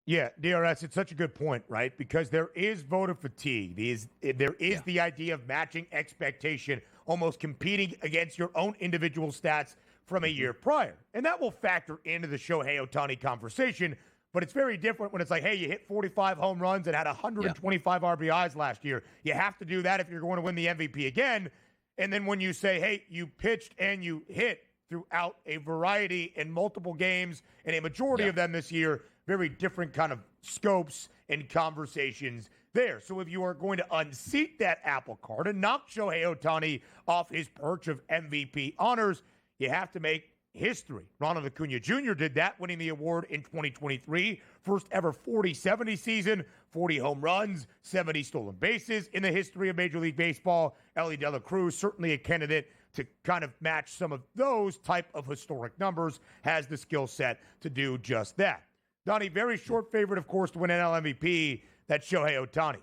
Yeah, DRS, it's such a good point, right? Because there is voter fatigue. There is the idea of matching expectation, almost competing against your own individual stats from a year prior. And that will factor into the Shohei Ohtani conversation. But it's very different when it's like, hey, you hit 45 home runs and had 125 RBIs last year. You have to do that if you're going to win the MVP again. And then when you say, hey, you pitched and you hit throughout a variety in multiple games and a majority of them this year, very different kind of scopes and conversations there. So if you are going to unseat that apple cart and knock Shohei Ohtani off his perch of MVP honors, you have to make history. Ronald Acuna Jr. did that, winning the award in 2023. First ever 40-70 season, 40 home runs, 70 stolen bases in the history of Major League Baseball. Ellie De La Cruz, certainly a candidate to kind of match some of those type of historic numbers, has the skill set to do just that. Donnie, very short favorite, of course, to win NL MVP. That's Shohei Ohtani.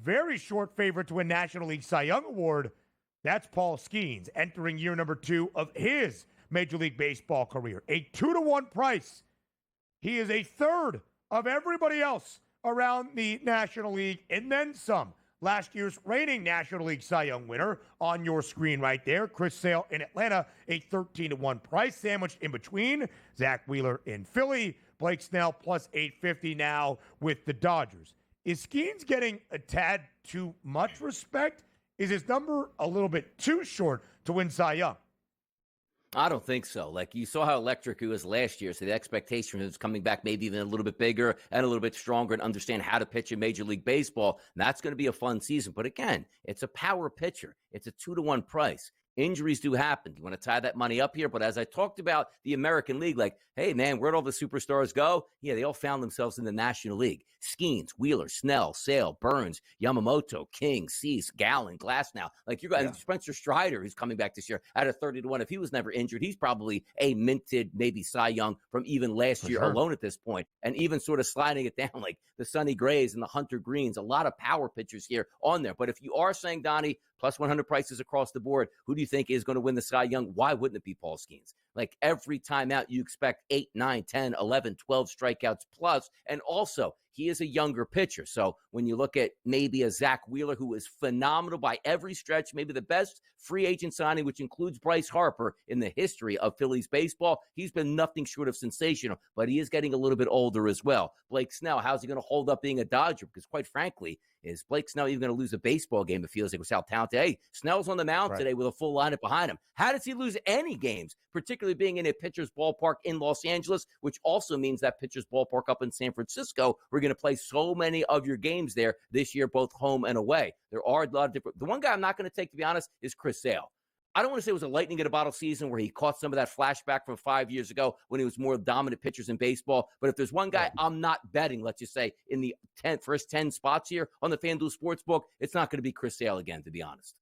Very short favorite to win National League Cy Young Award. That's Paul Skeens, entering year number 2 of his Major League Baseball career. A 2-to-1 price. He is a third of everybody else around the National League, and then some. Last year's reigning National League Cy Young winner on your screen right there, Chris Sale in Atlanta, a 13-to-1 price, sandwiched in between Zach Wheeler in Philly, Blake Snell plus 850 now with the Dodgers. Is Skeens getting a tad too much respect? Is his number a little bit too short to win Cy Young? I don't think so. Like, you saw how electric he was last year, so the expectation is coming back maybe even a little bit bigger and a little bit stronger and understand how to pitch in Major League Baseball. And that's going to be a fun season. But again, it's a power pitcher. It's a 2-to-1 price. Injuries do happen. You want to tie that money up here? But as I talked about the American League, like, hey, man, where'd all the superstars go? Yeah, they all found themselves in the National League. Skeens, Wheeler, Snell, Sale, Burns, Yamamoto, King, Cease, Gallen, Glasnow. Like, you're going Spencer Strider, who's coming back this year at a 30-to-1. If he was never injured, he's probably a minted, maybe Cy Young from even last year alone at this point. And even sort of sliding it down like the Sonny Grays and the Hunter Greens, a lot of power pitchers here on there. But if you are saying, Donnie, plus 100 prices across the board, who do you think is going to win the Cy Young? Why wouldn't it be Paul Skeens? Like, every time out, you expect 8, 9, 10, 11, 12 strikeouts plus. And also, he is a younger pitcher. So when you look at maybe a Zach Wheeler, who is phenomenal by every stretch, maybe the best free agent signing, which includes Bryce Harper in the history of Phillies baseball, he's been nothing short of sensational, but he is getting a little bit older as well. Blake Snell, how's he going to hold up being a Dodger? Because quite frankly, is Blake Snell even going to lose a baseball game? It feels like with how talented. Hey, Snell's on the mound today with a full lineup behind him. How does he lose any games, particularly being in a pitcher's ballpark in Los Angeles, which also means that pitcher's ballpark up in San Francisco, we're going to play so many of your games there this year, both home and away. There are a lot of different. The one guy I'm not going to take, to be honest, is Chris Sale. I don't want to say it was a lightning in a bottle season where he caught some of that flashback from 5 years ago when he was more dominant pitchers in baseball. But if there's one guy I'm not betting, let's just say, in the first 10 spots here on the FanDuel Sportsbook, it's not going to be Chris Sale again, to be honest.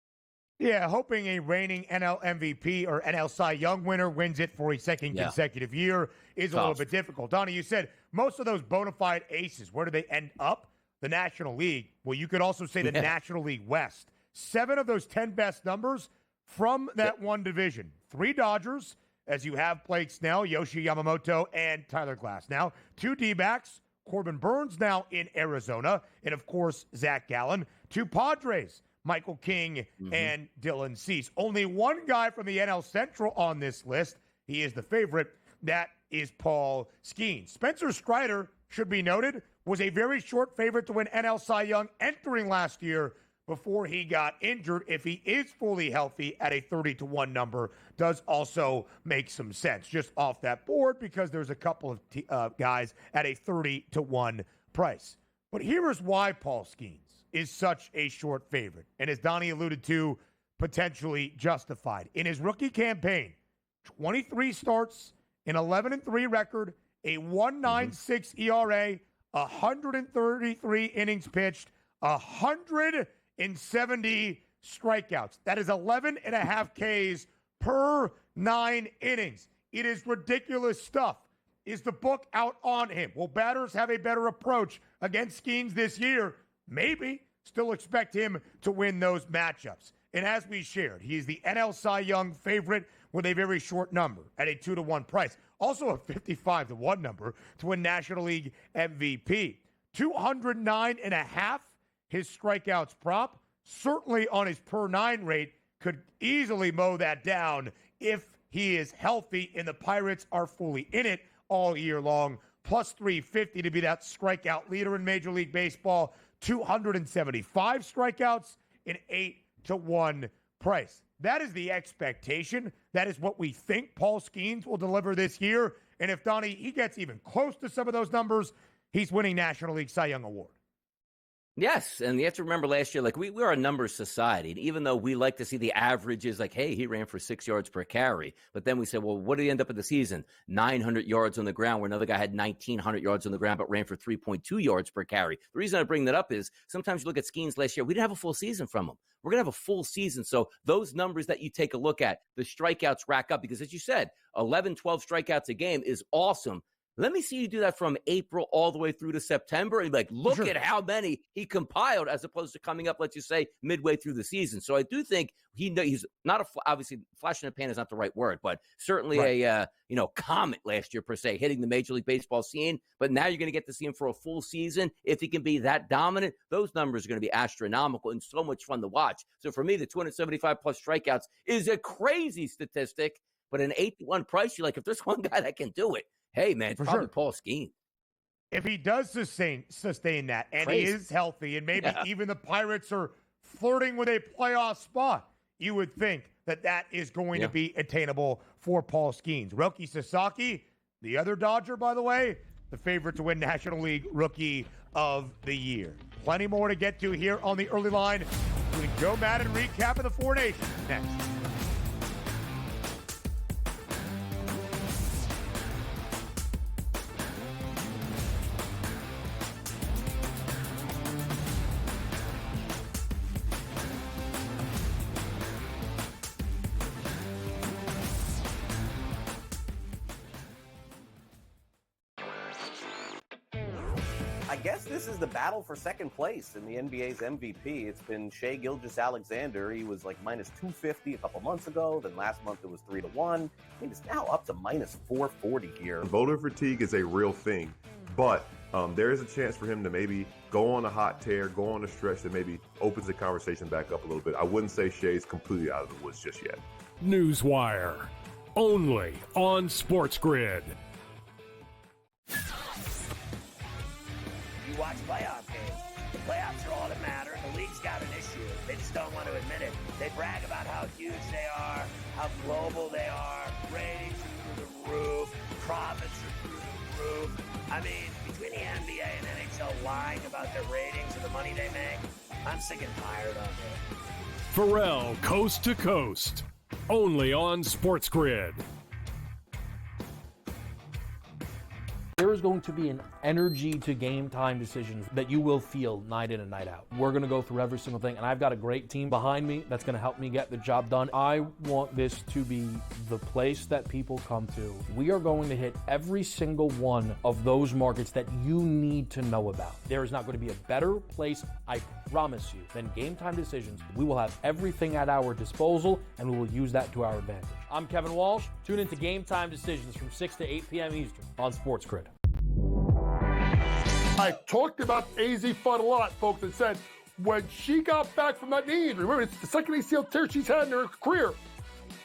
Yeah, hoping a reigning NL MVP or NL Cy Young winner wins it for a second consecutive year is a little bit difficult. Donnie, you said most of those bona fide aces, where do they end up? The National League. Well, you could also say the National League West. 7 of those 10 best numbers from that one division. 3 Dodgers, as you have Blake Snell, Yoshi Yamamoto, and Tyler Glasnow. 2 D-backs, Corbin Burns now in Arizona, and of course, Zach Gallen. 2 Padres, Michael King and Dylan Cease. Only one guy from the NL Central on this list. He is the favorite. That is Paul Skeens. Spencer Strider, should be noted, was a very short favorite to win NL Cy Young entering last year before he got injured. If he is fully healthy at a 30-to-1 number, does also make some sense just off that board because there's a couple of guys at a 30-to-1 price. But here is why Paul Skeens is such a short favorite, and as Donnie alluded to, potentially justified. In his rookie campaign, 23 starts, an 11-3 record, a 1.96 ERA, 133 innings pitched, 170 strikeouts. That is 11.5 Ks per 9 innings. It is ridiculous stuff. Is the book out on him? Will batters have a better approach against Skeens this year? Maybe. Still expect him to win those matchups. And as we shared, he is the NL Cy Young favorite with a very short number at a 2-to-1 price. Also a 55-to-1 number to win National League MVP. 209.5 his strikeouts prop. Certainly on his per 9 rate could easily mow that down if he is healthy and the Pirates are fully in it all year long. plus 350 to be that strikeout leader in Major League Baseball. 275 strikeouts, an 8-1 price. That is the expectation. That is what we think Paul Skeens will deliver this year. And if Donnie, he gets even close to some of those numbers, he's winning National League Cy Young Award. Yes, and you have to remember last year, like we're a numbers society. And even though we like to see the averages, like, hey, he ran for 6 yards per carry. But then we said, well, what did he end up in the season? 900 yards on the ground, where another guy had 1,900 yards on the ground, but ran for 3.2 yards per carry. The reason I bring that up is sometimes you look at Skeens last year, we didn't have a full season from him. We're going to have a full season. So those numbers that you take a look at, the strikeouts rack up because, as you said, 11, 12 strikeouts a game is awesome. Let me see you do that from April all the way through to September. And like, look at how many he compiled as opposed to coming up, let's just say, midway through the season. So I do think he's not obviously flash in the pan is not the right word, but certainly a comet last year per se, hitting the Major League Baseball scene. But now you're going to get to see him for a full season. If he can be that dominant, those numbers are going to be astronomical and so much fun to watch. So for me, the 275 plus strikeouts is a crazy statistic, but an 8-1 price, you're like, if there's one guy that can do it, hey, man, it's probably Paul Skeens. If he does sustain that, and he is healthy, and maybe even the Pirates are flirting with a playoff spot, you would think that is going to be attainable for Paul Skeens. Roki Sasaki, the other Dodger, by the way, the favorite to win National League Rookie of the Year. Plenty more to get to here on the early line, including Jo Madden recap of the Four Nations next. I guess this is the battle for second place in the NBA's MVP. It's been Shai Gilgeous-Alexander. He was like minus 250 a couple months ago. Then last month it was 3-1. He is now up to minus 440 here. Voter fatigue is a real thing, but there is a chance for him to maybe go on a hot tear, go on a stretch that maybe opens the conversation back up a little bit. I wouldn't say Shai's completely out of the woods just yet. Newswire, only on SportsGrid. You watch playoff games. The playoffs are all that matter. The league's got an issue. They just don't want to admit it. They brag about how huge they are, how global they are. Ratings are through the roof. Profits are through the roof. I mean, between the NBA and NHL lying about their ratings and the money they make, I'm sick and tired of it. Pharrell, Coast to Coast, only on SportsGrid. There is going to be an energy to game time decisions that you will feel night in and night out. We're going to go through every single thing, and I've got a great team behind me that's going to help me get the job done. I want this to be the place that people come to. We are going to hit every single one of those markets that you need to know about. There is not going to be a better place, I promise you, than Game Time Decisions. We will have everything at our disposal, and we will use that to our advantage. I'm Kevin Walsh. Tune into Game Time Decisions from 6 to 8 p.m. Eastern on SportsGrid. I talked about AZ Fun a lot, folks, and said when she got back from that knee injury, remember, it's the second ACL tear she's had in her career,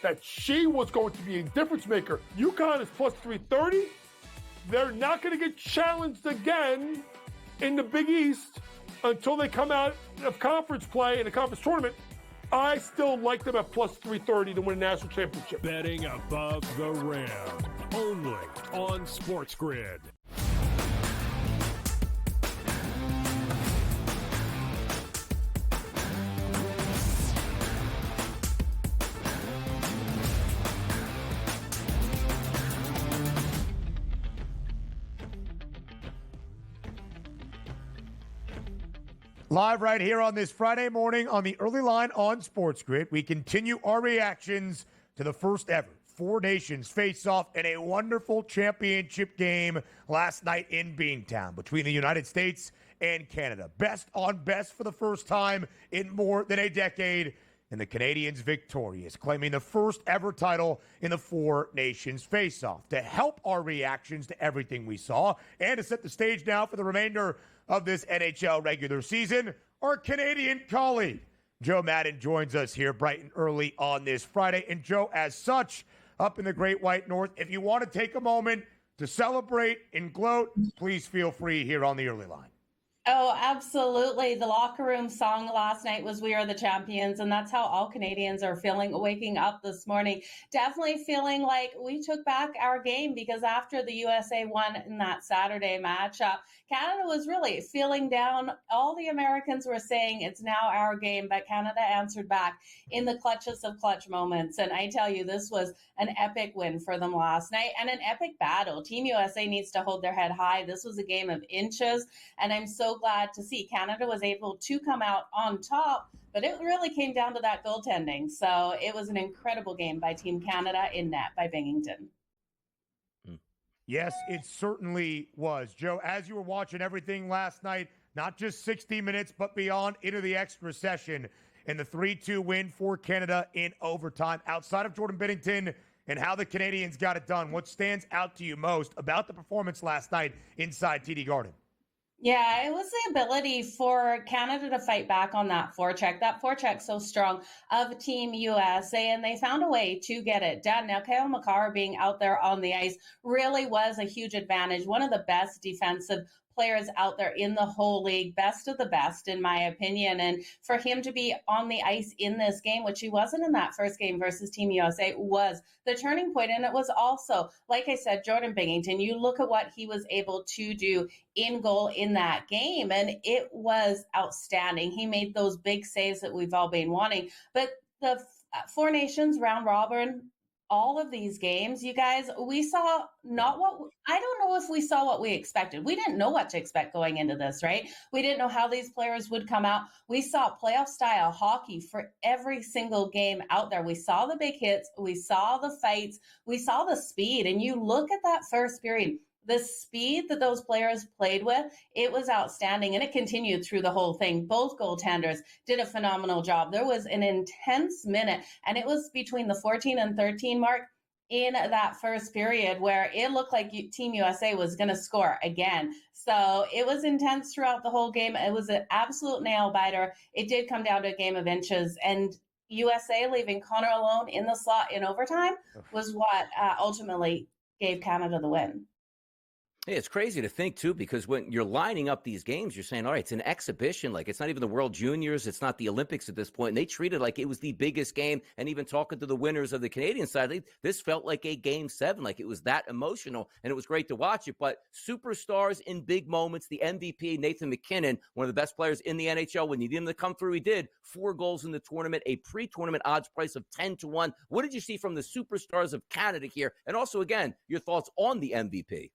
that she was going to be a difference maker. UConn is plus 330. They're not going to get challenged again in the Big East until they come out of conference play in the conference tournament. I still like them at plus 330 to win a national championship. Betting above the rim, only on SportsGrid. Live right here on this Friday morning on the early line on SportsGrid, we continue our reactions to the first ever Four Nations face-off in a wonderful championship game last night in Beantown between the United States and Canada. Best on best for the first time in more than a decade, and the Canadians victorious, claiming the first ever title in the Four Nations face-off. To help our reactions to everything we saw and to set the stage now for the remainder of this NHL regular season, our Canadian colleague, Jo Madden, joins us here bright and early on this Friday. And Jo, as such, up in the Great White North, if you want to take a moment to celebrate and gloat, please feel free here on the early line. Oh, absolutely. The locker room song last night was We Are the Champions, and that's how all Canadians are feeling waking up this morning. Definitely feeling like we took back our game, because after the USA won in that Saturday matchup, Canada was really feeling down. All the Americans were saying it's now our game, but Canada answered back in the clutchest of clutch moments. And I tell you, this was an epic win for them last night and an epic battle. Team USA needs to hold their head high. This was a game of inches, and I'm so glad to see Canada was able to come out on top, but it really came down to that goaltending. So it was an incredible game by Team Canada in net by Binghamton. Yes, it certainly was. Jo, as you were watching everything last night, not just 60 minutes, but beyond into the extra session, and the 3-2 win for Canada in overtime, outside of Jordan Binnington and how the Canadians got it done, what stands out to you most about the performance last night inside TD Garden? Yeah, it was the ability for Canada to fight back on that forecheck. That forecheck so strong of Team USA, and they found a way to get it done. Now, Kyle McCarr being out there on the ice really was a huge advantage. One of the best defensive players out there in the whole league, best of the best, in my opinion. And for him to be on the ice in this game, which he wasn't in that first game versus Team USA, was the turning point. And it was also, like I said, Jordan Binghamton. You look at what he was able to do in goal in that game, and it was outstanding. He made those big saves that we've all been wanting. But the Four Nations round robin, all of these games, you guys, we saw I don't know if we saw what we expected. We didn't know what to expect going into this, right? We didn't know how these players would come out. We saw playoff style hockey for every single game out there. We saw the big hits. We saw the fights. We saw the speed. And you look at that first period, the speed that those players played with, it was outstanding, and it continued through the whole thing. Both goaltenders did a phenomenal job. There was an intense minute, and it was between the 14 and 13 mark in that first period where it looked like Team USA was going to score again. So it was intense throughout the whole game. It was an absolute nail-biter. It did come down to a game of inches, and USA leaving Connor alone in the slot in overtime was what ultimately gave Canada the win. Hey, it's crazy to think, too, because when you're lining up these games, you're saying, all right, it's an exhibition. Like, it's not even the World Juniors. It's not the Olympics at this point. And they treat it like it was the biggest game. And even talking to the winners of the Canadian side, this felt like a Game 7. Like, it was that emotional. And it was great to watch it. But superstars in big moments, the MVP, Nathan MacKinnon, one of the best players in the NHL. When you need him to come through, he did. 4 goals in the tournament, a pre-tournament odds price of 10-1. What did you see from the superstars of Canada here? And also, again, your thoughts on the MVP?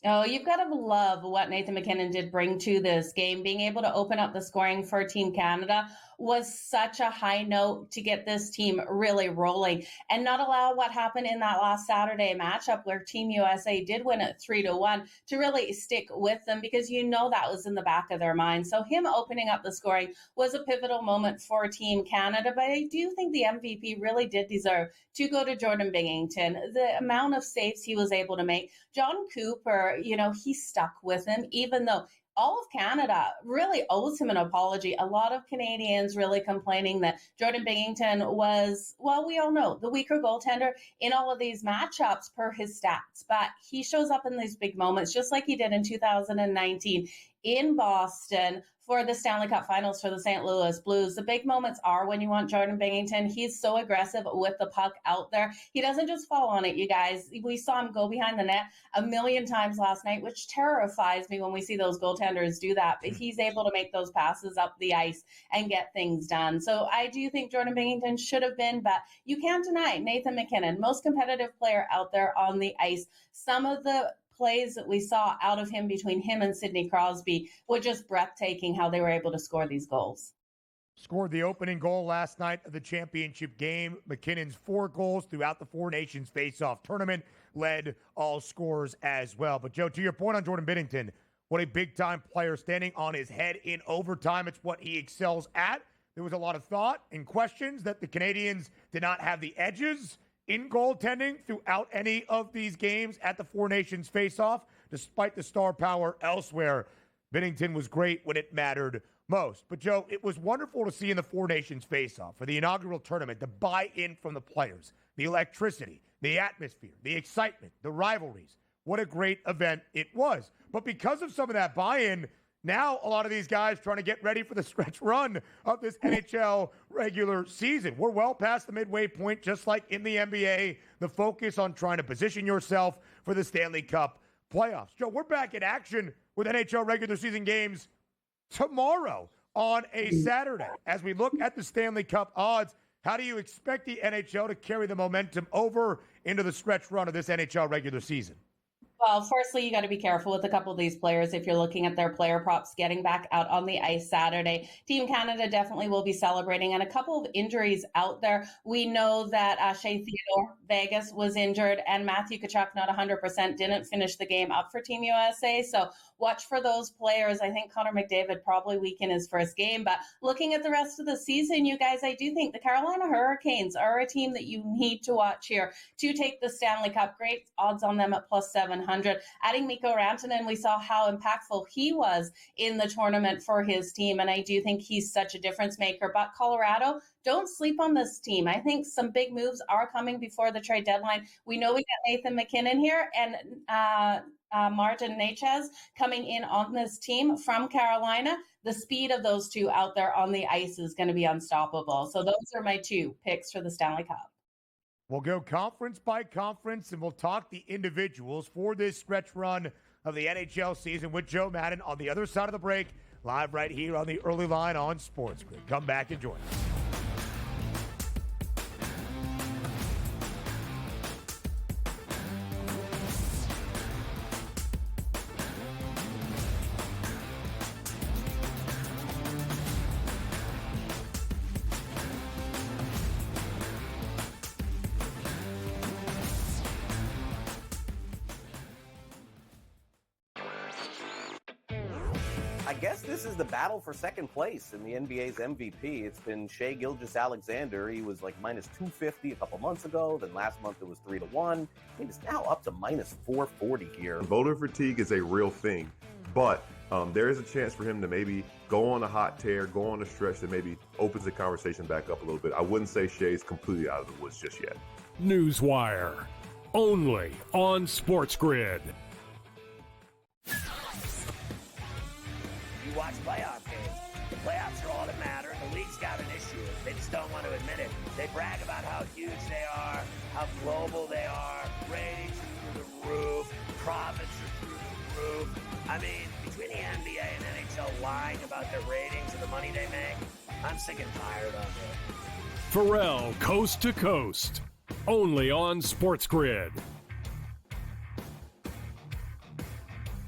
Oh, you've got to love what Nathan MacKinnon did bring to this game. Being able to open up the scoring for Team Canada was such a high note to get this team really rolling and not allow what happened in that last Saturday matchup where Team USA did win it 3-1 to really stick with them, because you know that was in the back of their mind. So him opening up the scoring was a pivotal moment for Team Canada, but I do think the MVP really did deserve to go to Jordan Binghamton. The amount of saves he was able to make, John Cooper, he stuck with him, even though all of Canada really owes him an apology. A lot of Canadians really complaining that Jordan Binghamton was, well, we all know, the weaker goaltender in all of these matchups per his stats. But he shows up in these big moments, just like he did in 2019 in Boston for the Stanley Cup Finals for the St. Louis Blues. The big moments are when you want Jordan Binghamton. He's so aggressive with the puck out there. He doesn't just fall on it, you guys. We saw him go behind the net a million times last night, which terrifies me when we see those goaltenders do that. But he's able to make those passes up the ice and get things done. So I do think Jordan Binghamton should have been, but you can't deny Nathan MacKinnon, most competitive player out there on the ice. Some of the plays that we saw out of him between him and Sidney Crosby were just breathtaking, how they were able to score these goals. Scored the opening goal last night of the championship game. McKinnon's 4 goals throughout the Four Nations face-off tournament led all scorers as well. But Jo, to your point on Jordan Binnington, what a big-time player standing on his head in overtime. It's what he excels at. There was a lot of thought and questions that the Canadians did not have the edges in goaltending throughout any of these games at the Four Nations face-off, despite the star power elsewhere. Binnington was great when it mattered most. But, Jo, it was wonderful to see in the Four Nations face-off for the inaugural tournament, the buy-in from the players, the electricity, the atmosphere, the excitement, the rivalries. what a great event it was. But because of some of that buy-in, now a lot of these guys trying to get ready for the stretch run of this NHL regular season. We're well past the midway point, just like in the NBA, the focus on trying to position yourself for the Stanley Cup playoffs. Joe, we're back in action with NHL regular season games tomorrow on a Saturday. As we look at the Stanley Cup odds, how do you expect the NHL to carry the momentum over into the stretch run of this NHL regular season? Well, firstly, you got to be careful with a couple of these players if you're looking at their player props getting back out on the ice Saturday. Team Canada definitely will be celebrating, and a couple of injuries out there. We know that Shea Theodore, Vegas, was injured, and Matthew Tkachuk, not 100%, didn't finish the game up for Team USA. So watch for those players. I think Connor McDavid probably weakened his first game, but looking at the rest of the season, you guys, I do think the Carolina Hurricanes are a team that you need to watch here to take the Stanley Cup. Great odds on them at plus 700. Adding Mikko Rantanen, we saw how impactful he was in the tournament for his team, and I do think he's such a difference maker. But Colorado, don't sleep on this team. I think some big moves are coming before the trade deadline. We know we got Nathan McKinnon here and Martin Necas coming in on this team from Carolina. The speed of those two out there on the ice is going to be unstoppable. So those are my two picks for the Stanley Cup. We'll go conference by conference, and we'll talk the individuals for this stretch run of the NHL season with Jo Madden on the other side of the break, live right here on the early line on SportsGrid. Come back and join us. I guess this is the battle for second place in the NBA's MVP. It's been Shea Gilgeous-Alexander. He was like minus 250 a couple months ago. Then last month it was 3-1. It's now up to minus 440 here. Voter fatigue is a real thing, but there is a chance for him to maybe go on a hot tear, go on a stretch that maybe opens the conversation back up a little bit. I wouldn't say Shea's completely out of the woods just yet. Newswire, only on SportsGrid. Watch playoff games. The playoffs are all that matter, and the league's got an issue. They just don't want to admit it. They brag about how huge they are, how global they are, ratings are through the roof, profits are through the roof. I mean, between the NBA and NHL lying about their ratings and the money they make, I'm sick and tired of it. Pharrell, Coast to Coast, only on SportsGrid.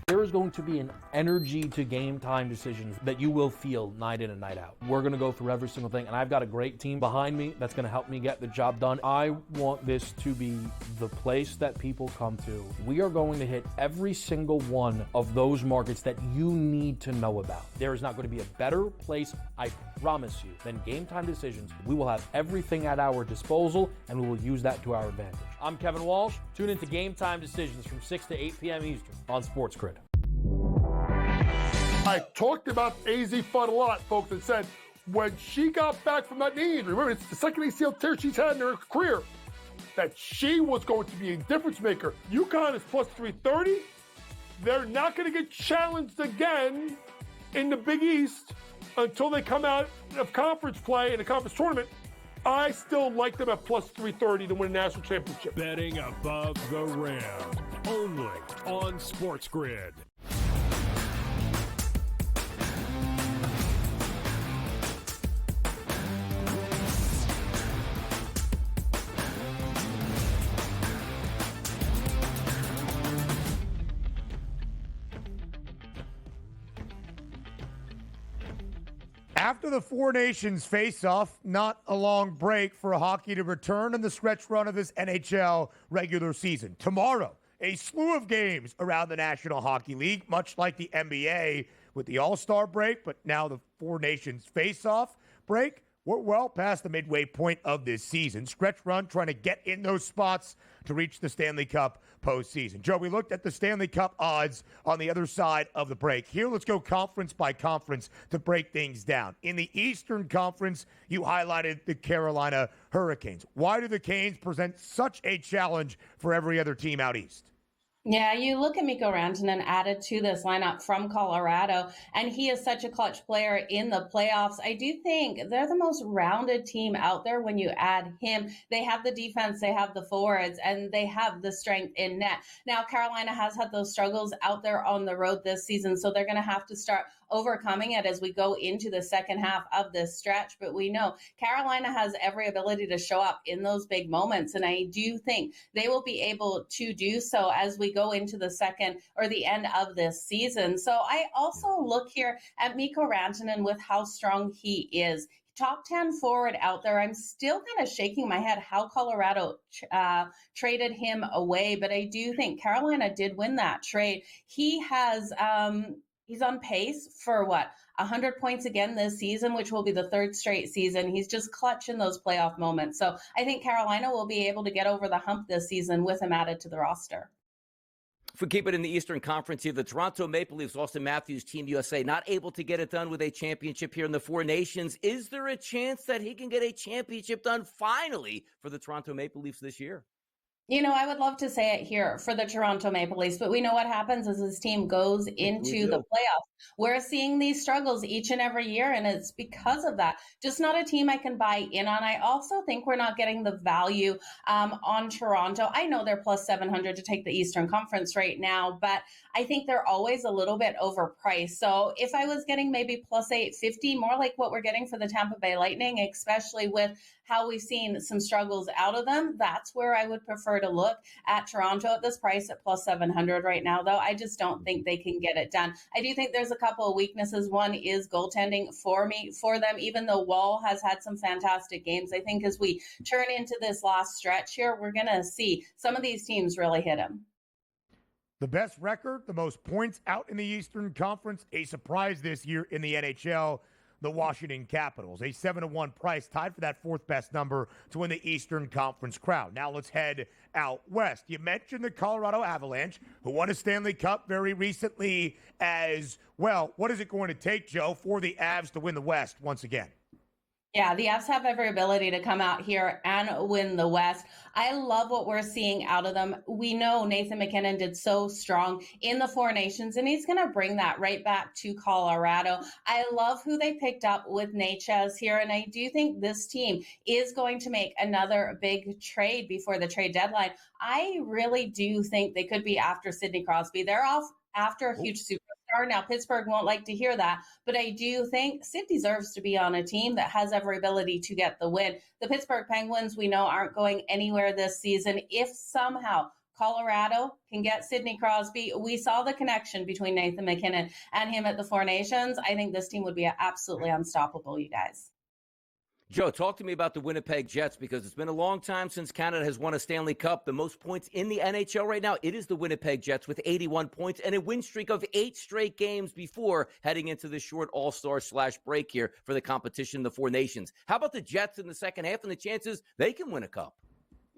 There is going to be an energy to game time decisions that you will feel night in and night out. We're going to go through every single thing, and I've got a great team behind me that's going to help me get the job done. I want this to be the place that people come to. We are going to hit every single one of those markets that you need to know about. There is not going to be a better place, I promise you, than Game Time Decisions. We will have everything at our disposal, and we will use that to our advantage. I'm Kevin Walsh. Tune into Game Time Decisions from 6 to 8 p.m. Eastern on SportsGrid. I talked about AZ Fun a lot, folks, and said when she got back from that knee injury, remember, it's the second ACL tear she's had in her career, that she was going to be a difference maker. UConn is plus 330. They're not going to get challenged again in the Big East until they come out of conference play in a conference tournament. I still like them at plus 330 to win a national championship. Betting above the rim, only on SportsGrid. After the Four Nations face-off, not a long break for hockey to return in the stretch run of this NHL regular season. Tomorrow, a slew of games around the National Hockey League, much like the NBA with the All-Star break, but now the Four Nations face-off break. We're well past the midway point of this season. Stretch run trying to get in those spots to reach the Stanley Cup postseason. Joe, we looked at the Stanley Cup odds on the other side of the break. Here, let's go conference by conference to break things down. In the Eastern Conference, you highlighted the Carolina Hurricanes. Why do the Canes present such a challenge for every other team out east? Yeah, you look at Mikko Rantanen added to this lineup from Colorado, and he is such a clutch player in the playoffs. I do think they're the most rounded team out there when you add him. They have the defense, they have the forwards, and they have the strength in net. Now, Carolina has had those struggles out there on the road this season, so they're going to have to start overcoming it as we go into the second half of this stretch. But we know Carolina has every ability to show up in those big moments, and I do think they will be able to do so as we go into the second or the end of this season. So I also look here at Mikko Rantanen with how strong he is. Top 10 forward out there. I'm still kind of shaking my head how Colorado traded him away, but I do think Carolina did win that trade. He has he's on pace for 100 points again this season, which will be the third straight season. He's just clutch in those playoff moments. So I think Carolina will be able to get over the hump this season with him added to the roster. If we keep it in the Eastern Conference here, the Toronto Maple Leafs, Austin Matthews, Team USA, not able to get it done with a championship here in the Four Nations. Is there a chance that he can get a championship done finally for the Toronto Maple Leafs this year? You know, I would love to say it here for the Toronto Maple Leafs, but we know what happens as this team goes into the playoffs. We're seeing these struggles each and every year, and it's because of that. Just not a team I can buy in on. I also think we're not getting the value on Toronto. I know they're plus 700 to take the Eastern Conference right now, but I think they're always a little bit overpriced. So if I was getting maybe plus 850, more like what we're getting for the Tampa Bay Lightning, especially with how we've seen some struggles out of them, that's where I would prefer to look at Toronto at this price at plus 700 right now, though. I just don't think they can get it done. I do think there's a couple of weaknesses. One is goaltending for them, even though Wall has had some fantastic games. I think as we turn into this last stretch here, we're going to see some of these teams really hit him. The best record, the most points out in the Eastern Conference, a surprise this year in the NHL, the Washington Capitals. A 7-1 price, tied for that fourth best number to win the Eastern Conference crown. Now let's head out west. You mentioned the Colorado Avalanche, who won a Stanley Cup very recently as well. What is it going to take, Joe, for the Avs to win the West once again? Yeah, the Avs have every ability to come out here and win the West. I love what we're seeing out of them. We know Nathan MacKinnon did so strong in the Four Nations, and he's going to bring that right back to Colorado. I love who they picked up with Necas here, and I do think this team is going to make another big trade before the trade deadline. I really do think they could be after Sidney Crosby. They're off after a huge superstar. Now, Pittsburgh won't like to hear that, but I do think Sid deserves to be on a team that has every ability to get the win. The Pittsburgh Penguins, we know, aren't going anywhere this season. If somehow Colorado can get Sidney Crosby, we saw the connection between Nathan MacKinnon and him at the Four Nations. I think this team would be absolutely unstoppable, you guys. Joe, talk to me about the Winnipeg Jets, because it's been a long time since Canada has won a Stanley Cup. The most points in the NHL right now, it is the Winnipeg Jets with 81 points and a win streak of 8 straight games before heading into the short all-star / break here for the competition, the Four Nations. How about the Jets in the second half and the chances they can win a cup?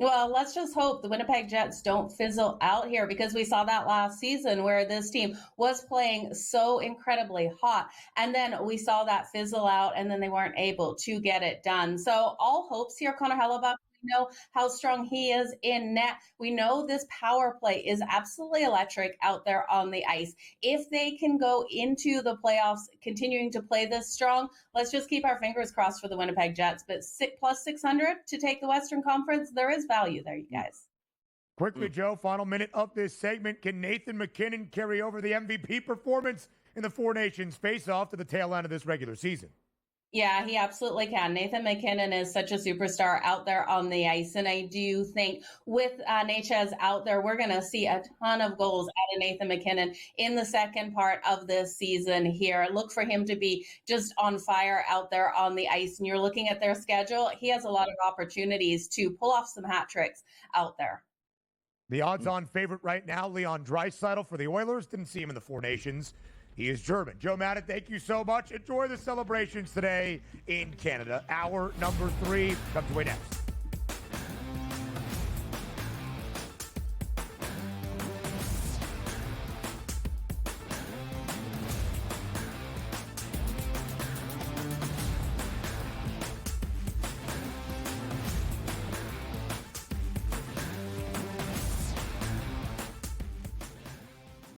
Well, let's just hope the Winnipeg Jets don't fizzle out here, because we saw that last season where this team was playing so incredibly hot. And then we saw that fizzle out, and then they weren't able to get it done. So all hopes here, Connor Hellebuck. We know how strong he is in net. We know this power play is absolutely electric out there on the ice. If they can go into the playoffs continuing to play this strong, let's just keep our fingers crossed for the Winnipeg Jets. But plus 600 to take the Western Conference, there is value there, you guys. Quickly, Joe, final minute of this segment. Can Nathan MacKinnon carry over the MVP performance in the Four Nations face-off to the tail end of this regular season? Yeah, he absolutely can. Nathan MacKinnon is such a superstar out there on the ice. And I do think with Necas out there, we're going to see a ton of goals out of Nathan MacKinnon in the second part of this season here. Look for him to be just on fire out there on the ice. And you're looking at their schedule, he has a lot of opportunities to pull off some hat tricks out there. The odds-on favorite right now, Leon Draisaitl for the Oilers. Didn't see him in the Four Nations. He is German. Jo Madden, thank you so much. Enjoy the celebrations today in Canada. Hour number 3 comes away next.